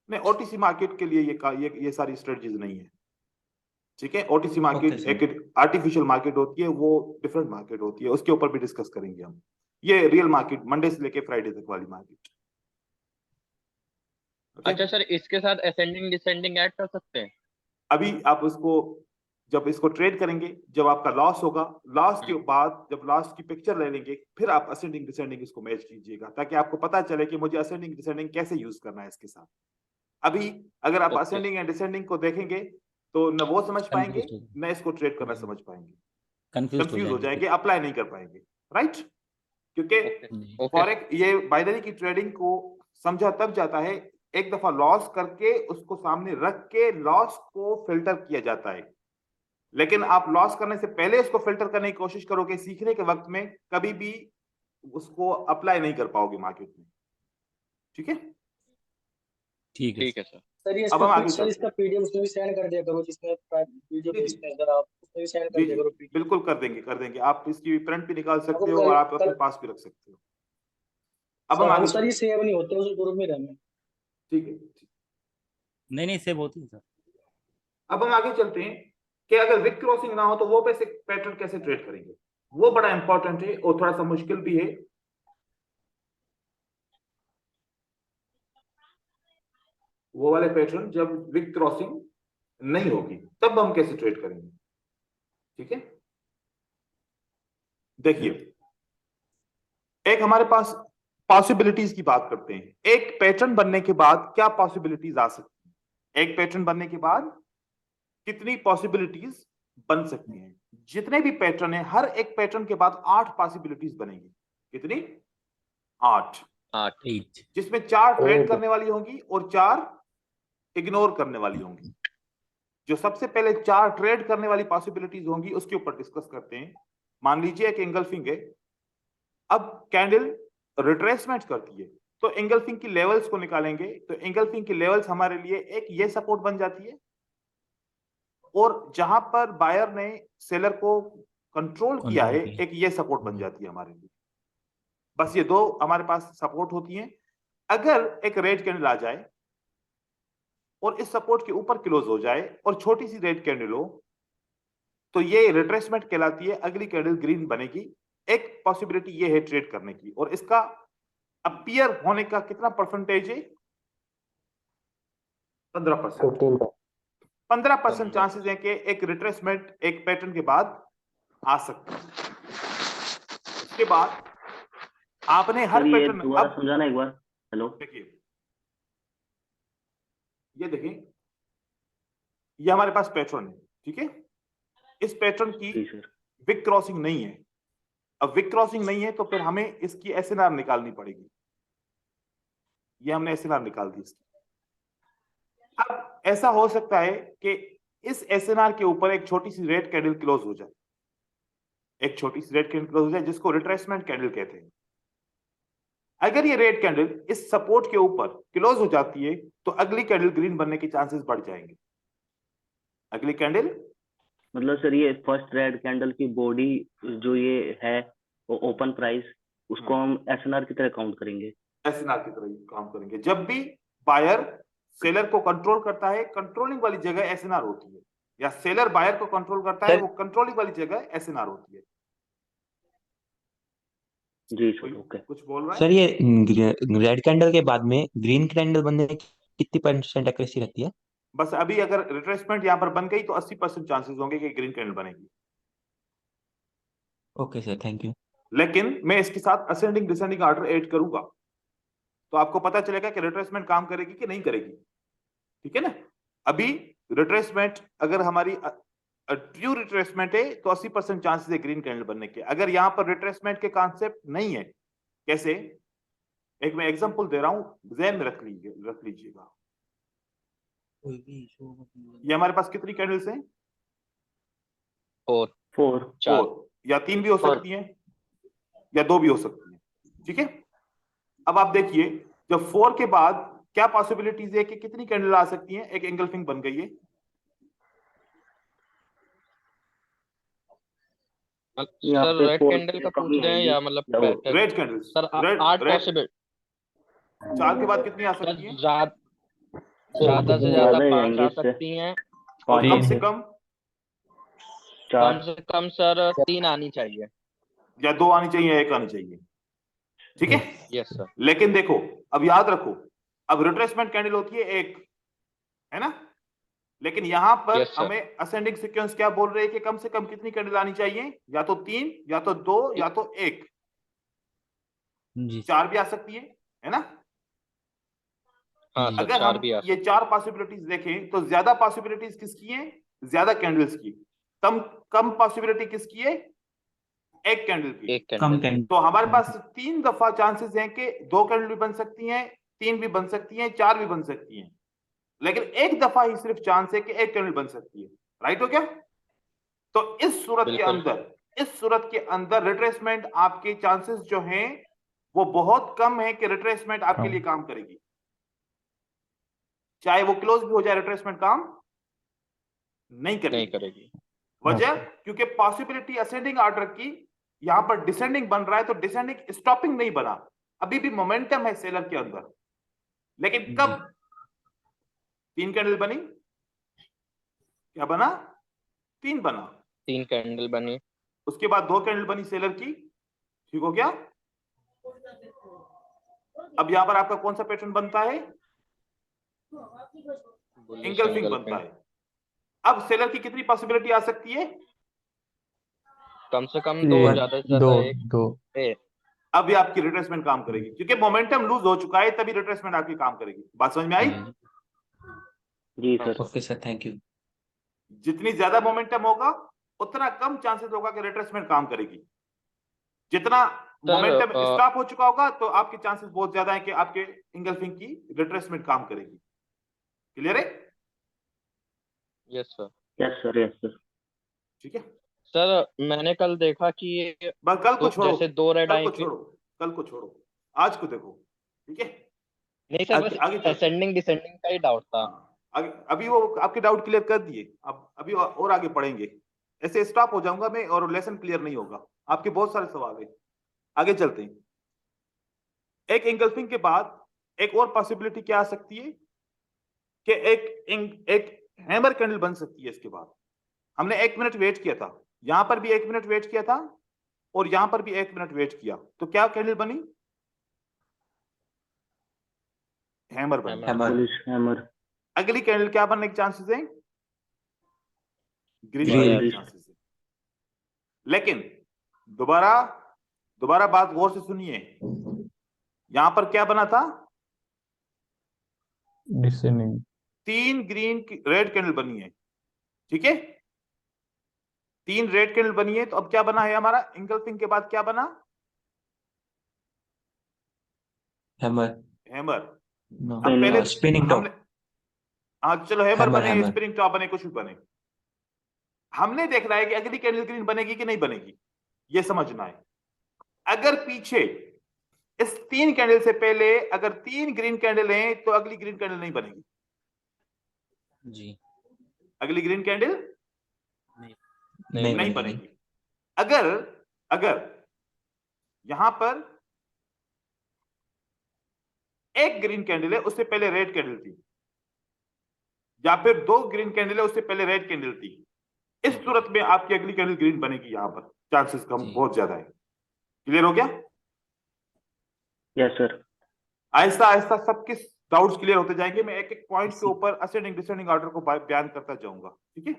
[SPEAKER 1] नहीं, ओटीसी मार्केट के लिए ये सारी स्ट्रेटजीज नहीं है, ठीक है। ओटीसी मार्केट
[SPEAKER 3] Okay,
[SPEAKER 1] एक आर्टिफिशियल मार्केट होती है, वो डिफरेंट मार्केट होती है, उसके ऊपर भी डिस्कस करेंगे हम। ये रियल मार्केट मंडे से लेके फ्राइडे तक वाली मार्केट।
[SPEAKER 7] अच्छा सर, इसके साथ असेंडिंग डिसेंडिंग ऐड कर सकते हैं?
[SPEAKER 1] अभी आप जब इसको ट्रेड करेंगे, जब आपका लॉस होगा, लॉस के बाद जब लॉस की पिक्चर ले लेंगे, फिर आप असेंडिंग डिसेंडिंग इसको मैच कीजिएगा, ताकि आपको पता चले कि मुझे असेंडिंग डिसेंडिंग कैसे यूज करना है इसके साथ। अभी अगर आप
[SPEAKER 7] Okay.
[SPEAKER 1] असेंडिंग एंड डिसेंडिंग को देखेंगे तो न वो समझ पाएंगे,
[SPEAKER 4] Confused हो
[SPEAKER 1] न इसको ट्रेड करना समझ पाएंगे,
[SPEAKER 4] कंफ्यूज
[SPEAKER 1] कंफ्यूज हो जाएंगे, अप्लाई नहीं कर पाएंगे, राइट। क्योंकि
[SPEAKER 7] ओके
[SPEAKER 1] फॉरेक्स ये बाइनरी की ट्रेडिंग को समझा तब जाता है, एक दफा लॉस करके उसको सामने रख के लॉस को फिल्टर किया जाता है। लेकिन आप लॉस करने से पहले उसको फिल्टर करने की कोशिश करोगे, सीखने के वक्त में कभी भी उसको अप्लाई नहीं कर पाओगे मार्केट में, ठीक है।
[SPEAKER 4] ठीक है
[SPEAKER 7] ठीक है सर।
[SPEAKER 6] सर ये
[SPEAKER 1] अब हम आगे
[SPEAKER 6] इसका सर
[SPEAKER 1] चलते
[SPEAKER 6] इसका पीडीएफ उसमें भी सेंड कर दिया करो, जिसमें वीडियो
[SPEAKER 1] जी,
[SPEAKER 6] भेजते हैं सर आप, उसमें भी सेंड कर
[SPEAKER 1] जी
[SPEAKER 6] दिया
[SPEAKER 1] जी
[SPEAKER 6] करो पीडीएफ।
[SPEAKER 1] बिल्कुल कर देंगे। आप इसकी प्रिंट भी निकाल सकते हो
[SPEAKER 6] कल
[SPEAKER 1] और आप अपने
[SPEAKER 6] कल
[SPEAKER 1] पास भी रख सकते हो। अब हम
[SPEAKER 6] सर
[SPEAKER 1] आगे
[SPEAKER 6] सर ये
[SPEAKER 1] चलते हैं,
[SPEAKER 6] सेव नहीं होते उस ग्रुप में रहने।
[SPEAKER 1] ठीक है।
[SPEAKER 4] नहीं सेव होती है सर।
[SPEAKER 1] अब हम आगे चलते हैं कि अगर विक क्रॉसिंग ना हो तो वो पैसे पैटर्न कैसे ट्रेड करेंगे, वो बड़ा इंपॉर्टेंट है और थोड़ा सा मुश्किल भी है। वो वाले पैटर्न जब विक क्रॉसिंग नहीं होगी तब हम कैसे ट्रेड करेंगे, ठीक है। देखिए, एक हमारे पास पॉसिबिलिटीज की बात करते हैं। एक पैटर्न बनने के बाद क्या पॉसिबिलिटीज आ सकती हैं, एक पैटर्न बनने के बाद कितनी पॉसिबिलिटीज बन सकती हैं। जितने भी पैटर्न है, हर एक पैटर्न के बाद 8 पॉसिबिलिटीज बनेगी। कितनी? 8,
[SPEAKER 7] 8।
[SPEAKER 1] जिसमें 4 ट्रेड करने वाली होंगी और 4 इग्नोर करने वाली होंगी। जो सबसे पहले 4 ट्रेड करने वाली पॉसिबिलिटीज होंगी उसके ऊपर डिस्कस करते हैं। मान लीजिए एक एंगल्फिंग है, अब कैंडल रिट्रेसमेंट करती है, तो एंगल्फिंग की लेवल्स को निकालेंगे। तो एंगल्फिंग की लेवल्स हमारे लिए एक ये सपोर्ट बन जाती है, और जहां पर बायर ने सेलर को कंट्रोल किया है, एक ये सपोर्ट बन जाती है हमारे लिए। बस ये 2 हमारे पास सपोर्ट होती हैं। अगर एक रेड कैंडल आ जाए और इस सपोर्ट के ऊपर क्लोज हो जाए और छोटी सी रेड कैंडल हो, तो ये रिट्रेसमेंट कहलाती है। अगली कैंडल ग्रीन बनेगी। एक पॉसिबिलिटी ये है ट्रेड करने की, और इसका अपीयर होने का कितना परसेंटेज है? 15%। 15% चांसेस है कि एक रिट्रेसमेंट एक पैटर्न के बाद आ सकता है। उसके बाद आपने हर
[SPEAKER 2] सर ये
[SPEAKER 1] पैटर्न,
[SPEAKER 2] दोबारा
[SPEAKER 1] अब
[SPEAKER 2] समझाना एक बार। हेलो
[SPEAKER 1] देखिए, ये देखें, ये हमारे पास पैटर्न है, ठीक है। इस पैटर्न की
[SPEAKER 2] जी सर।
[SPEAKER 1] विक क्रॉसिंग नहीं है। अब विक क्रॉसिंग नहीं है तो फिर हमें इसकी एसएनआर निकालनी पड़ेगी। ये हमने एसएनआर निकाल दी इसकी। अब ऐसा हो सकता है कि इस एसएनआर के ऊपर एक छोटी सी रेड कैंडल क्लोज हो जाए, एक छोटी सी रेड कैंडल क्लोज हो जाए, जिसको रिट्रेसमेंट कैंडल कहते हैं। अगर ये रेड कैंडल इस सपोर्ट के ऊपर क्लोज हो जाती है तो अगली कैंडल ग्रीन बनने के चांसेस बढ़ जाएंगे। अगली कैंडल
[SPEAKER 2] मतलब सर ये फर्स्ट रेड कैंडल की बॉडी जो ये है वो ओपन प्राइस, उसको हम एसएनआर की तरह काउंट करेंगे?
[SPEAKER 1] एसएनआर की तरह काम करेंगे। जब भी बायर सेलर को कंट्रोल करता है, कंट्रोलिंग वाली जगह एसएनआर होती है, या सेलर बायर को कंट्रोल करता है, वो कंट्रोलिंग वाली जगह एसएनआर होती है।
[SPEAKER 2] जी सर। ओके।
[SPEAKER 1] कुछ बोल रहा है?
[SPEAKER 3] सर ये रेड कैंडल के बाद में ग्रीन कैंडल बनने की कितनी % एक्यूरेसी रहती है?
[SPEAKER 1] बस अभी अगर रिट्रेसमेंट यहां पर बन गई तो 80% चांसेस होंगे कि ग्रीन कैंडल बनेगी।
[SPEAKER 3] Okay sir, thank you.
[SPEAKER 1] लेकिन मैं इसके साथ असेंडिंग डिसेंडिंग ऑर्डर ऐड करूंगा। तो आपको पता चलेगा कि रिट्रेसमेंट काम करेगी कि नहीं करेगी। ठीक है ना। अभी रिट्रेसमेंट अगर हमारी ट्रू रिट्रेसमेंट है तो 80% चांसेस है ग्रीन कैंडल बनने के। अगर यहाँ पर रिट्रेसमेंट के कॉन्सेप्ट नहीं है, कैसे, एक मैं एग्जांपल दे रहा हूं, ज़हन में रख लीजिएगा। ये हमारे पास कितनी कैंडल्स हैं?
[SPEAKER 7] 4
[SPEAKER 2] 4
[SPEAKER 7] 4
[SPEAKER 1] 4 या 3 भी हो
[SPEAKER 5] Four.
[SPEAKER 1] सकती हैं या 2 भी हो सकती हैं। ठीक है। अब आप देखिए, जब 4 के बाद क्या पॉसिबिलिटीज है कि कितनी कैंडल आ सकती हैं? एक एंगल्फिंग बन गई है।
[SPEAKER 2] यहाँ
[SPEAKER 7] सर
[SPEAKER 2] पे
[SPEAKER 7] रेड
[SPEAKER 2] 4
[SPEAKER 7] कैंडल
[SPEAKER 2] से
[SPEAKER 7] का
[SPEAKER 2] कम
[SPEAKER 7] पूछ रहे हैं
[SPEAKER 2] आएगी
[SPEAKER 7] या मतलब
[SPEAKER 2] या वो
[SPEAKER 7] pattern?
[SPEAKER 1] Red candles,
[SPEAKER 7] sir
[SPEAKER 1] red
[SPEAKER 7] 8
[SPEAKER 1] red
[SPEAKER 7] possible
[SPEAKER 1] 4 के बाद कितनी आ सकती हैं?
[SPEAKER 7] ज्यादा से ज्यादा
[SPEAKER 2] ज्यादा ही
[SPEAKER 7] 5
[SPEAKER 2] आएंगे
[SPEAKER 7] आ
[SPEAKER 2] इससे।
[SPEAKER 7] सकती हैं।
[SPEAKER 1] और कम
[SPEAKER 2] 5
[SPEAKER 1] से कम
[SPEAKER 7] कम
[SPEAKER 2] 4
[SPEAKER 7] से कम सर 3 आनी चाहिए।
[SPEAKER 1] या 2 आनी चाहिए या 1 आनी चाहिए। ठीक है।
[SPEAKER 7] Yes sir.
[SPEAKER 1] लेकिन देखो, अब याद रखो, अब रिट्रेसमेंट कैंडल होती है 1, है ना। लेकिन यहां पर
[SPEAKER 7] Yes, sir.
[SPEAKER 1] हमें असेंडिंग सीक्वेंस क्या बोल रहे हैं कि कम से कम कितनी कैंडल आनी चाहिए? या तो 3, या तो 2, या तो 1।
[SPEAKER 4] जी
[SPEAKER 1] 4 भी आ सकती है ना।
[SPEAKER 7] हाँ
[SPEAKER 4] जी।
[SPEAKER 7] सर,
[SPEAKER 1] अगर
[SPEAKER 7] 4
[SPEAKER 1] हम
[SPEAKER 7] भी आ
[SPEAKER 1] ये 4 पॉसिबिलिटीज देखें तो ज्यादा पॉसिबिलिटीज किसकी हैं? ज्यादा कैंडल्स की। कम कम पॉसिबिलिटी किसकी है? एक कैंडल की।
[SPEAKER 7] एक
[SPEAKER 3] कम
[SPEAKER 7] कैंडल।
[SPEAKER 3] कैंडल।
[SPEAKER 1] तो हमारे पास 3 दफा चांसेस हैं कि 2 कैंडल भी बन सकती हैं, 3 भी बन सकती हैं, 4 भी बन सकती हैं। लेकिन एक दफा ही सिर्फ चांस है कि एक कैंडल बन सकती है। राइट हो क्या? तो इस
[SPEAKER 7] बिल्कुल।
[SPEAKER 1] सूरत के अंदर रिट्रेसमेंट आपके चांसेस जो हैं वो बहुत कम है कि रिट्रेसमेंट आपके लिए काम करेगी। चाहे वो क्लोज भी हो जाए, रिट्रेसमेंट काम नहीं
[SPEAKER 7] नहीं
[SPEAKER 1] करेगी।
[SPEAKER 7] करेगी।
[SPEAKER 1] वजह, क्योंकि पॉसिबिलिटी असेंडिंग ऑर्डर की, यहां पर डिसेंडिंग बन रहा है, तो डिसेंडिंग स्टॉपिंग नहीं बना, अभी भी मोमेंटम है सेलर के अंदर। लेकिन कब 3 कैंडल बनी? क्या बना? 3 बना।
[SPEAKER 7] 3 कैंडल बनी।
[SPEAKER 1] उसके बाद 2 कैंडल बनी सेलर की। ठीक हो गया? अब यहां पर आपका कौन सा पैटर्न बनता है? एंगल्फिंग बनता है। अब सेलर की कितनी पॉसिबिलिटी आ सकती है?
[SPEAKER 7] कम से कम 2, ज्यादा से ज्यादा 1।
[SPEAKER 1] अब ये आपकी रिट्रेसमेंट काम करेगी, क्योंकि मोमेंटम लूज हो चुका है, तभी रिट्रेसमेंट आपकी काम करेगी। बात समझ में आई?
[SPEAKER 2] जी sir.
[SPEAKER 3] Okay sir, thank you.
[SPEAKER 1] जितनी ज्यादा मोमेंटम होगा उतना कम चांसेस होगा कि रिट्रेसमेंट काम करेगी। जितना मोमेंटम स्टॉप हो चुका होगा तो आपके चांसेस बहुत ज्यादा है कि आपके इंगल्फिंग की रिट्रेसमेंट काम करेगी। क्लियर है?
[SPEAKER 7] Yes sir.
[SPEAKER 2] Yes sir, yes sir.
[SPEAKER 1] ठीक है।
[SPEAKER 7] सर मैंने कल देखा कि ये
[SPEAKER 1] बस कल को छोड़ो,
[SPEAKER 7] जैसे 2 रेड आई थी।
[SPEAKER 1] कल को छोड़ो, आज को देखो। ठीक है।
[SPEAKER 7] नहीं सर, बस
[SPEAKER 1] आगे चलते हैं।
[SPEAKER 7] असेंडिंग डिसेंडिंग का ही डाउट था।
[SPEAKER 1] आगे, अभी वो आपके डाउट क्लियर कर दिए। अब अभी और आगे पढ़ेंगे। ऐसे स्टॉप हो जाऊंगा मैं और लेसन क्लियर नहीं होगा। आपके बहुत सारे सवाल है। आगे चलते हैं। एक इंगल्फिंग के बाद एक और पॉसिबिलिटी क्या आ सकती है कि एक हैमर कैंडल बन सकती है। इसके बाद हमने 1 मिनट वेट किया था, यहां पर भी 1 मिनट वेट किया था और यहां पर भी 1 मिनट वेट किया, तो क्या कैंडल बनी? हैमर बनी।
[SPEAKER 7] हैमर।
[SPEAKER 2] Bullish hammer.
[SPEAKER 1] अगली कैंडल क्या बनने के चांसेस हैं? Green
[SPEAKER 3] Green.
[SPEAKER 1] बनने के चांसेस है। लेकिन दोबारा बात गौर से सुनिए। यहां पर क्या बना था?
[SPEAKER 8] डिसेंडिंग।
[SPEAKER 1] 3 रेड कैंडल बनी है। ठीक है। 3 रेड कैंडल बनी है, तो अब क्या बना है हमारा? इंगल्फिंग के बाद क्या बना?
[SPEAKER 3] हैमर।
[SPEAKER 1] हैमर।
[SPEAKER 3] नो,
[SPEAKER 1] अब पहले
[SPEAKER 3] स्पिनिंग टॉप।
[SPEAKER 1] आज चलो हैमर
[SPEAKER 3] हैमर,
[SPEAKER 1] बने,
[SPEAKER 3] हैमर।
[SPEAKER 1] स्प्रिंग टॉप बने, कुछ भी बने, हमने देखना है कि अगली कैंडल ग्रीन बनेगी कि नहीं बनेगी, ये समझना है। अगर पीछे इस 3 कैंडल से पहले अगर 3 ग्रीन कैंडल हैं तो अगली ग्रीन कैंडल नहीं बनेगी।
[SPEAKER 4] जी।
[SPEAKER 1] अगली ग्रीन कैंडल
[SPEAKER 3] नहीं
[SPEAKER 1] नहीं
[SPEAKER 3] बनेगी।
[SPEAKER 1] बनेगी। अगर यहां पर एक ग्रीन कैंडल है, उससे पहले रेड कैंडल थी, या फिर 2 ग्रीन कैंडल है, उससे पहले रेड कैंडल थी, इस सूरत में आपकी अगली कैंडल ग्रीन बनेगी। यहां पर चांसेस कम
[SPEAKER 4] जी।
[SPEAKER 1] बहुत ज्यादा है। क्लियर हो गया?
[SPEAKER 2] Yes sir.
[SPEAKER 1] आहिस्ता आहिस्ता सबके डाउट्स क्लियर होते जाएंगे। मैं एक एक पॉइंट के ऊपर असेंडिंग डिसेंडिंग ऑर्डर को बयान करता जाऊंगा। ठीक है।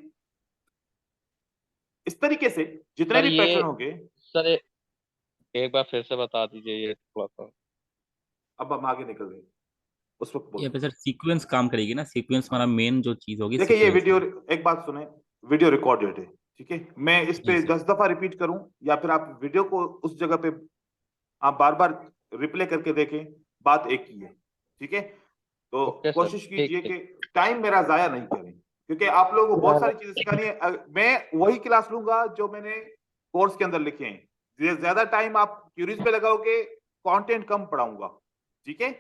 [SPEAKER 1] इस तरीके से जितने
[SPEAKER 7] सर
[SPEAKER 1] भी
[SPEAKER 7] ये
[SPEAKER 1] पैटर्न होंगे,
[SPEAKER 7] सर एक बार फिर से बता दीजिए ये थोड़ा सा।
[SPEAKER 1] अब हम आगे निकल रहे हैं, उस वक्त
[SPEAKER 4] ये
[SPEAKER 1] बोलते
[SPEAKER 4] पे सर सीक्वेंस काम करेगी ना, सीक्वेंस हमारा मेन जो चीज होगी
[SPEAKER 1] देखिए ये
[SPEAKER 4] sequence
[SPEAKER 1] वीडियो,
[SPEAKER 4] में।
[SPEAKER 1] एक बात सुने, वीडियो रिकॉर्डेड है, ठीक है, मैं इस
[SPEAKER 4] जी
[SPEAKER 1] पे
[SPEAKER 4] सर।
[SPEAKER 1] 10 दफा रिपीट करूं या फिर आप वीडियो को उस जगह पे आप बार बार रिप्ले करके देखें, बात एक ही है, ठीक है। तो
[SPEAKER 7] ओके सर,
[SPEAKER 1] कोशिश
[SPEAKER 7] ठीक
[SPEAKER 1] कीजिए
[SPEAKER 7] ठीक।
[SPEAKER 1] कि टाइम मेरा जाया नहीं करें, क्योंकि आप लोगों को बहुत सारी चीजें सिखानी है। मैं वही क्लास लूंगा जो मैंने कोर्स के अंदर लिखे हैं, ज्यादा टाइम आप क्यूरीज पे लगाओगे, कंटेंट कम पढ़ाऊंगा, ठीक है।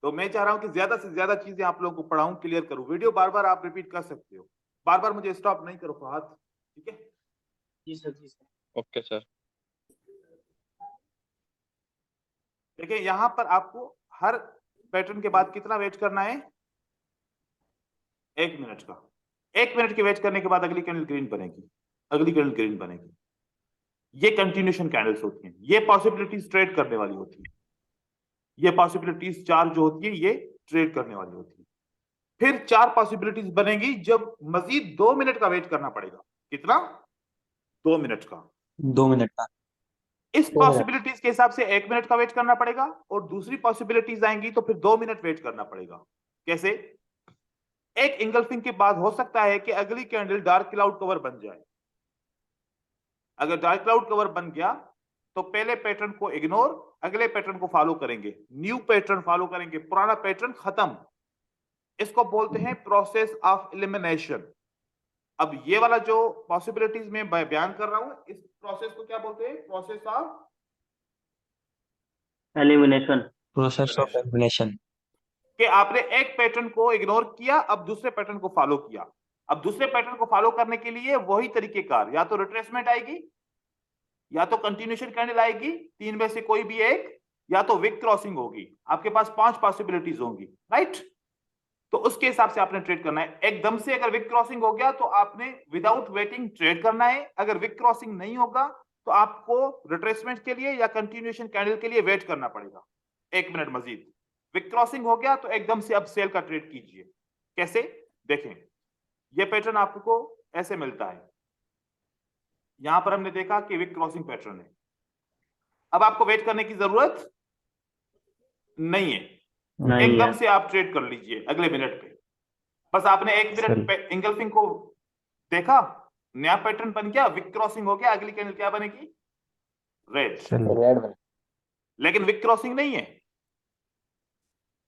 [SPEAKER 1] तो मैं चाह रहा हूं कि ज्यादा से ज्यादा चीजें आप लोगों को पढ़ाऊं, क्लियर करूं। वीडियो बार बार आप रिपीट कर सकते हो, बार बार मुझे स्टॉप नहीं करो फहद, ठीक है।
[SPEAKER 6] जी सर, जी सर।
[SPEAKER 7] Okay sir.
[SPEAKER 1] देखिए यहां पर आपको हर पैटर्न के बाद कितना वेट करना है, 1 मिनट का। 1 मिनट के वेट करने के बाद अगली कैंडल ग्रीन बनेगी, अगली कैंडल ग्रीन बनेगी। ये कंटिन्यूशन कैंडल्स होती हैं, ये पॉसिबिलिटीज ट्रेड करने वाली होती है, ये पॉसिबिलिटीज 4 जो होती है ये ट्रेड करने वाली होती है। फिर 4 पॉसिबिलिटीज बनेगी जब मजीद 2 मिनट का वेट करना पड़ेगा। कितना? 2 मिनट का।
[SPEAKER 3] 2 मिनट का।
[SPEAKER 1] इस
[SPEAKER 6] 2 मिनट।
[SPEAKER 1] पॉसिबिलिटीज के हिसाब से 1 मिनट का वेट करना पड़ेगा, और दूसरी पॉसिबिलिटीज आएंगी तो फिर 2 मिनट वेट करना पड़ेगा। कैसे? एक इंगल्फिंग के बाद हो सकता है कि अगली कैंडल डार्क क्लाउड कवर बन जाए। अगर डार्क क्लाउड कवर बन गया तो पहले पैटर्न को इग्नोर, अगले पैटर्न को फॉलो करेंगे, न्यू पैटर्न फॉलो करेंगे, पुराना पैटर्न खत्म। इसको बोलते हैं प्रोसेस ऑफ एलिमिनेशन। अब ये वाला जो पॉसिबिलिटीज में बयान कर रहा हूं, इस प्रोसेस को क्या बोलते हैं? Process of
[SPEAKER 2] elimination.
[SPEAKER 3] Process of elimination.
[SPEAKER 1] कि आपने एक पैटर्न को इग्नोर किया, अब दूसरे पैटर्न को फॉलो किया। अब दूसरे पैटर्न को फॉलो करने के लिए वही तरीकेकार, या तो रिट्रेसमेंट आएगी, या तो कंटिन्यूशन कैंडल आएगी, 3 में से कोई भी एक, या तो विक क्रॉसिंग होगी। आपके पास 5 पॉसिबिलिटीज होंगी, राइट। तो उसके हिसाब से आपने ट्रेड करना है। एकदम से अगर विक क्रॉसिंग हो गया तो आपने विदाउट वेटिंग ट्रेड करना है। अगर विक क्रॉसिंग नहीं होगा तो आपको रिट्रेसमेंट के लिए या कंटिन्यूशन कैंडल के लिए वेट करना पड़ेगा 1 मिनट मजीद। विक क्रॉसिंग हो गया तो एकदम से अब सेल का ट्रेड कीजिए। कैसे? देखें, यह पैटर्न आपको ऐसे मिलता है। यहां पर हमने देखा कि विक क्रॉसिंग पैटर्न है। अब आपको वेट करने की जरूरत नहीं है,
[SPEAKER 2] नहीं
[SPEAKER 1] एकदम
[SPEAKER 2] है।
[SPEAKER 1] से आप ट्रेड कर लीजिए अगले मिनट पे। बस आपने 1 मिनट पे इंगल्फिंग को देखा, नया पैटर्न बन गया, विक क्रॉसिंग हो गया, अगली कैंडल क्या बनेगी? रेड।
[SPEAKER 6] रेड।
[SPEAKER 1] लेकिन विक क्रॉसिंग नहीं है,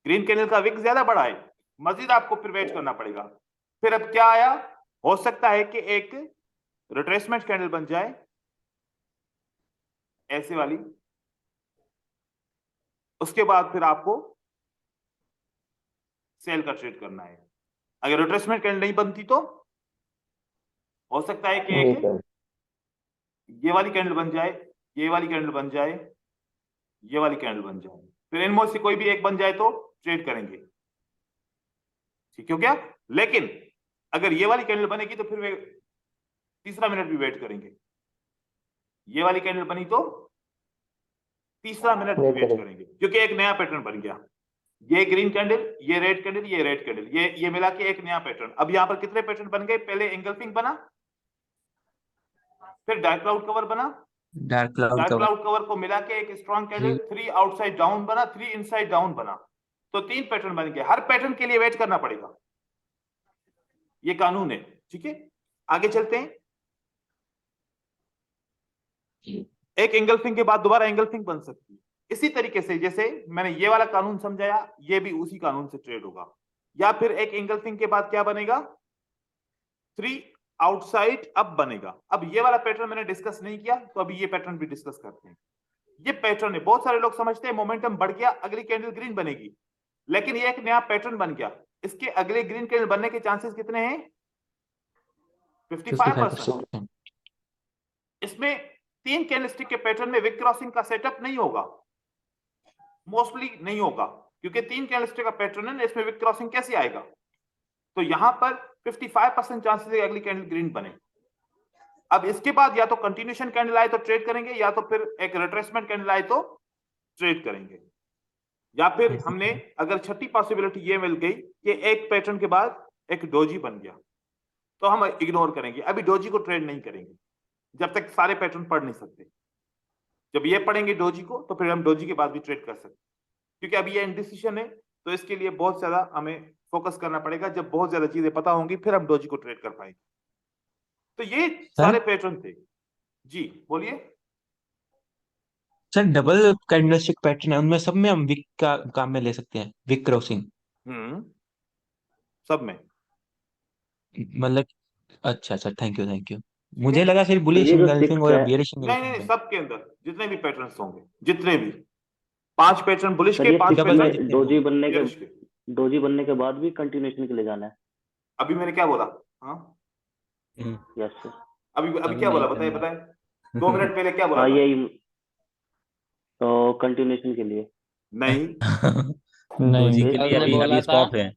[SPEAKER 1] ग्रीन कैंडल का विक ज्यादा बड़ा है, मजीद आपको फिर वेट करना पड़ेगा। फिर अब क्या आया? हो सकता है कि एक रिट्रेसमेंट कैंडल बन जाए, ऐसे वाली। उसके बाद फिर आपको सेल का ट्रेड करना है। अगर रिट्रेसमेंट कैंडल नहीं बनती तो हो सकता है कि एक ये वाली कैंडल बन जाए, ये वाली कैंडल बन जाए, ये वाली कैंडल बन जाए, फिर इनमें से कोई भी एक बन जाए तो ट्रेड करेंगे, ठीक हो गया। लेकिन अगर ये वाली कैंडल बनेगी तो फिर वे तीसरा मिनट भी वेट करेंगे। ये वाली कैंडल बनी तो तीसरा मिनट भी वेट करेंगे, क्योंकि एक नया पैटर्न बन गया। ये ग्रीन कैंडल, ये रेड कैंडल, ये रेड कैंडल, ये मिला के एक नया पैटर्न। अब यहां पर कितने पैटर्न बन गए? पहले एंगल्फिंग बना, फिर डार्क क्लाउड कवर बना,
[SPEAKER 3] dark cloud
[SPEAKER 1] dark
[SPEAKER 3] cover.
[SPEAKER 1] Cloud cover को मिला के एक स्ट्रॉन्ग कैंडल, 3 आउटसाइड डाउन बना, 3 इनसाइड डाउन बना। तो 3 पैटर्न बन गए। हर पैटर्न के लिए वेट करना पड़ेगा, ये कानून है, ठीक है। आगे चलते हैं। एक एंगल्फिंग के बाद दोबारा एंगल्फिंग बन सकती है। इसी तरीके से जैसे मैंने ये वाला कानून समझाया, ये भी उसी कानून से ट्रेड होगा। या फिर एक एंगल्फिंग के बाद क्या बनेगा? 3 आउटसाइड अप बनेगा। अब ये वाला पैटर्न मैंने डिस्कस नहीं किया, तो अभी ये पैटर्न भी डिस्कस करते हैं। ये पैटर्न है, बहुत सारे लोग समझते हैं मोमेंटम बढ़ गया, अगली कैंडल ग्रीन बनेगी, लेकिन ये एक नया पैटर्न बन गया। इसके अगले ग्रीन कैंडल बनने के चांसेस कितने हैं? 55%। इसमें 3 कैंडलस्टिक के पैटर्न में विक क्रॉसिंग का सेटअप नहीं होगा, मोस्टली नहीं होगा, क्योंकि 3 कैंडलस्टिक का पैटर्न है, इसमें विक क्रॉसिंग कैसे आएगा? तो यहां पर 55% चांसेस है अगली कैंडल ग्रीन बने। अब इसके बाद या तो कंटिन्यूशन कैंडल आए तो ट्रेड करेंगे, या तो फिर एक रिट्रेसमेंट कैंडल आए तो ट्रेड करेंगे। या फिर हमने अगर छठी पॉसिबिलिटी ये मिल गई कि एक पैटर्न के बाद एक डोजी बन गया, तो हम इग्नोर करेंगे, अभी डोजी को ट्रेड नहीं करेंगे जब तक सारे पैटर्न पढ़ नहीं सकते। जब ये पढ़ेंगे डोजी को तो फिर हम डोजी के बाद भी ट्रेड कर सकते। क्योंकि अभी ये इंडिसिशन है, तो इसके लिए बहुत ज्यादा हमें फोकस करना पड़ेगा। जब बहुत ज्यादा चीजें पता होंगी फिर हम डोजी को ट्रेड कर पाएंगे। तो ये सारे पैटर्न थे। जी बोलिए।
[SPEAKER 3] सर डबल कैंडलस्टिक पैटर्न है, उनमें सब में हम विक का काम में ले सकते हैं, विक क्रॉसिंग
[SPEAKER 1] सब में।
[SPEAKER 3] मतलब। अच्छा अच्छा, थैंक यू।
[SPEAKER 1] ठीक
[SPEAKER 3] मुझे
[SPEAKER 1] है।
[SPEAKER 3] लगा सिर्फ
[SPEAKER 2] तो
[SPEAKER 3] बुलिश
[SPEAKER 2] ये जो
[SPEAKER 3] इंगल्फिंग
[SPEAKER 2] टिक्स
[SPEAKER 3] और
[SPEAKER 2] है,
[SPEAKER 3] बियरिश
[SPEAKER 1] नहीं नहीं
[SPEAKER 3] इंगल्फिंग
[SPEAKER 1] नहीं,
[SPEAKER 3] में।
[SPEAKER 1] सबके अंदर जितने भी पैटर्न्स होंगे, जितने भी 5 पैटर्न बुलिश
[SPEAKER 2] सर
[SPEAKER 1] के,
[SPEAKER 2] ये
[SPEAKER 1] 5
[SPEAKER 2] टिक्स
[SPEAKER 3] डबल में
[SPEAKER 1] पैटर्न
[SPEAKER 3] जितने
[SPEAKER 2] में
[SPEAKER 3] भी
[SPEAKER 1] बेरिश के।
[SPEAKER 2] डोजी बनने के बाद भी कंटिन्यूएशन के लिए जाना है।
[SPEAKER 1] अभी मैंने क्या बोला? हाँ
[SPEAKER 4] हम्म,
[SPEAKER 2] यस सर।
[SPEAKER 1] अभी
[SPEAKER 4] अभी
[SPEAKER 1] क्या बोला?
[SPEAKER 4] नहीं
[SPEAKER 1] बताइए
[SPEAKER 4] करना।
[SPEAKER 1] बताइए। 2 मिनट पहले क्या बोला
[SPEAKER 2] हाँ
[SPEAKER 1] था?
[SPEAKER 2] यही, तो कंटिन्यूएशन के लिए।
[SPEAKER 1] नहीं
[SPEAKER 4] डोजी के
[SPEAKER 2] फिर
[SPEAKER 4] लिए
[SPEAKER 7] सर ने
[SPEAKER 4] अभी
[SPEAKER 7] बोला
[SPEAKER 4] अभी
[SPEAKER 7] था,
[SPEAKER 4] स्टॉप है।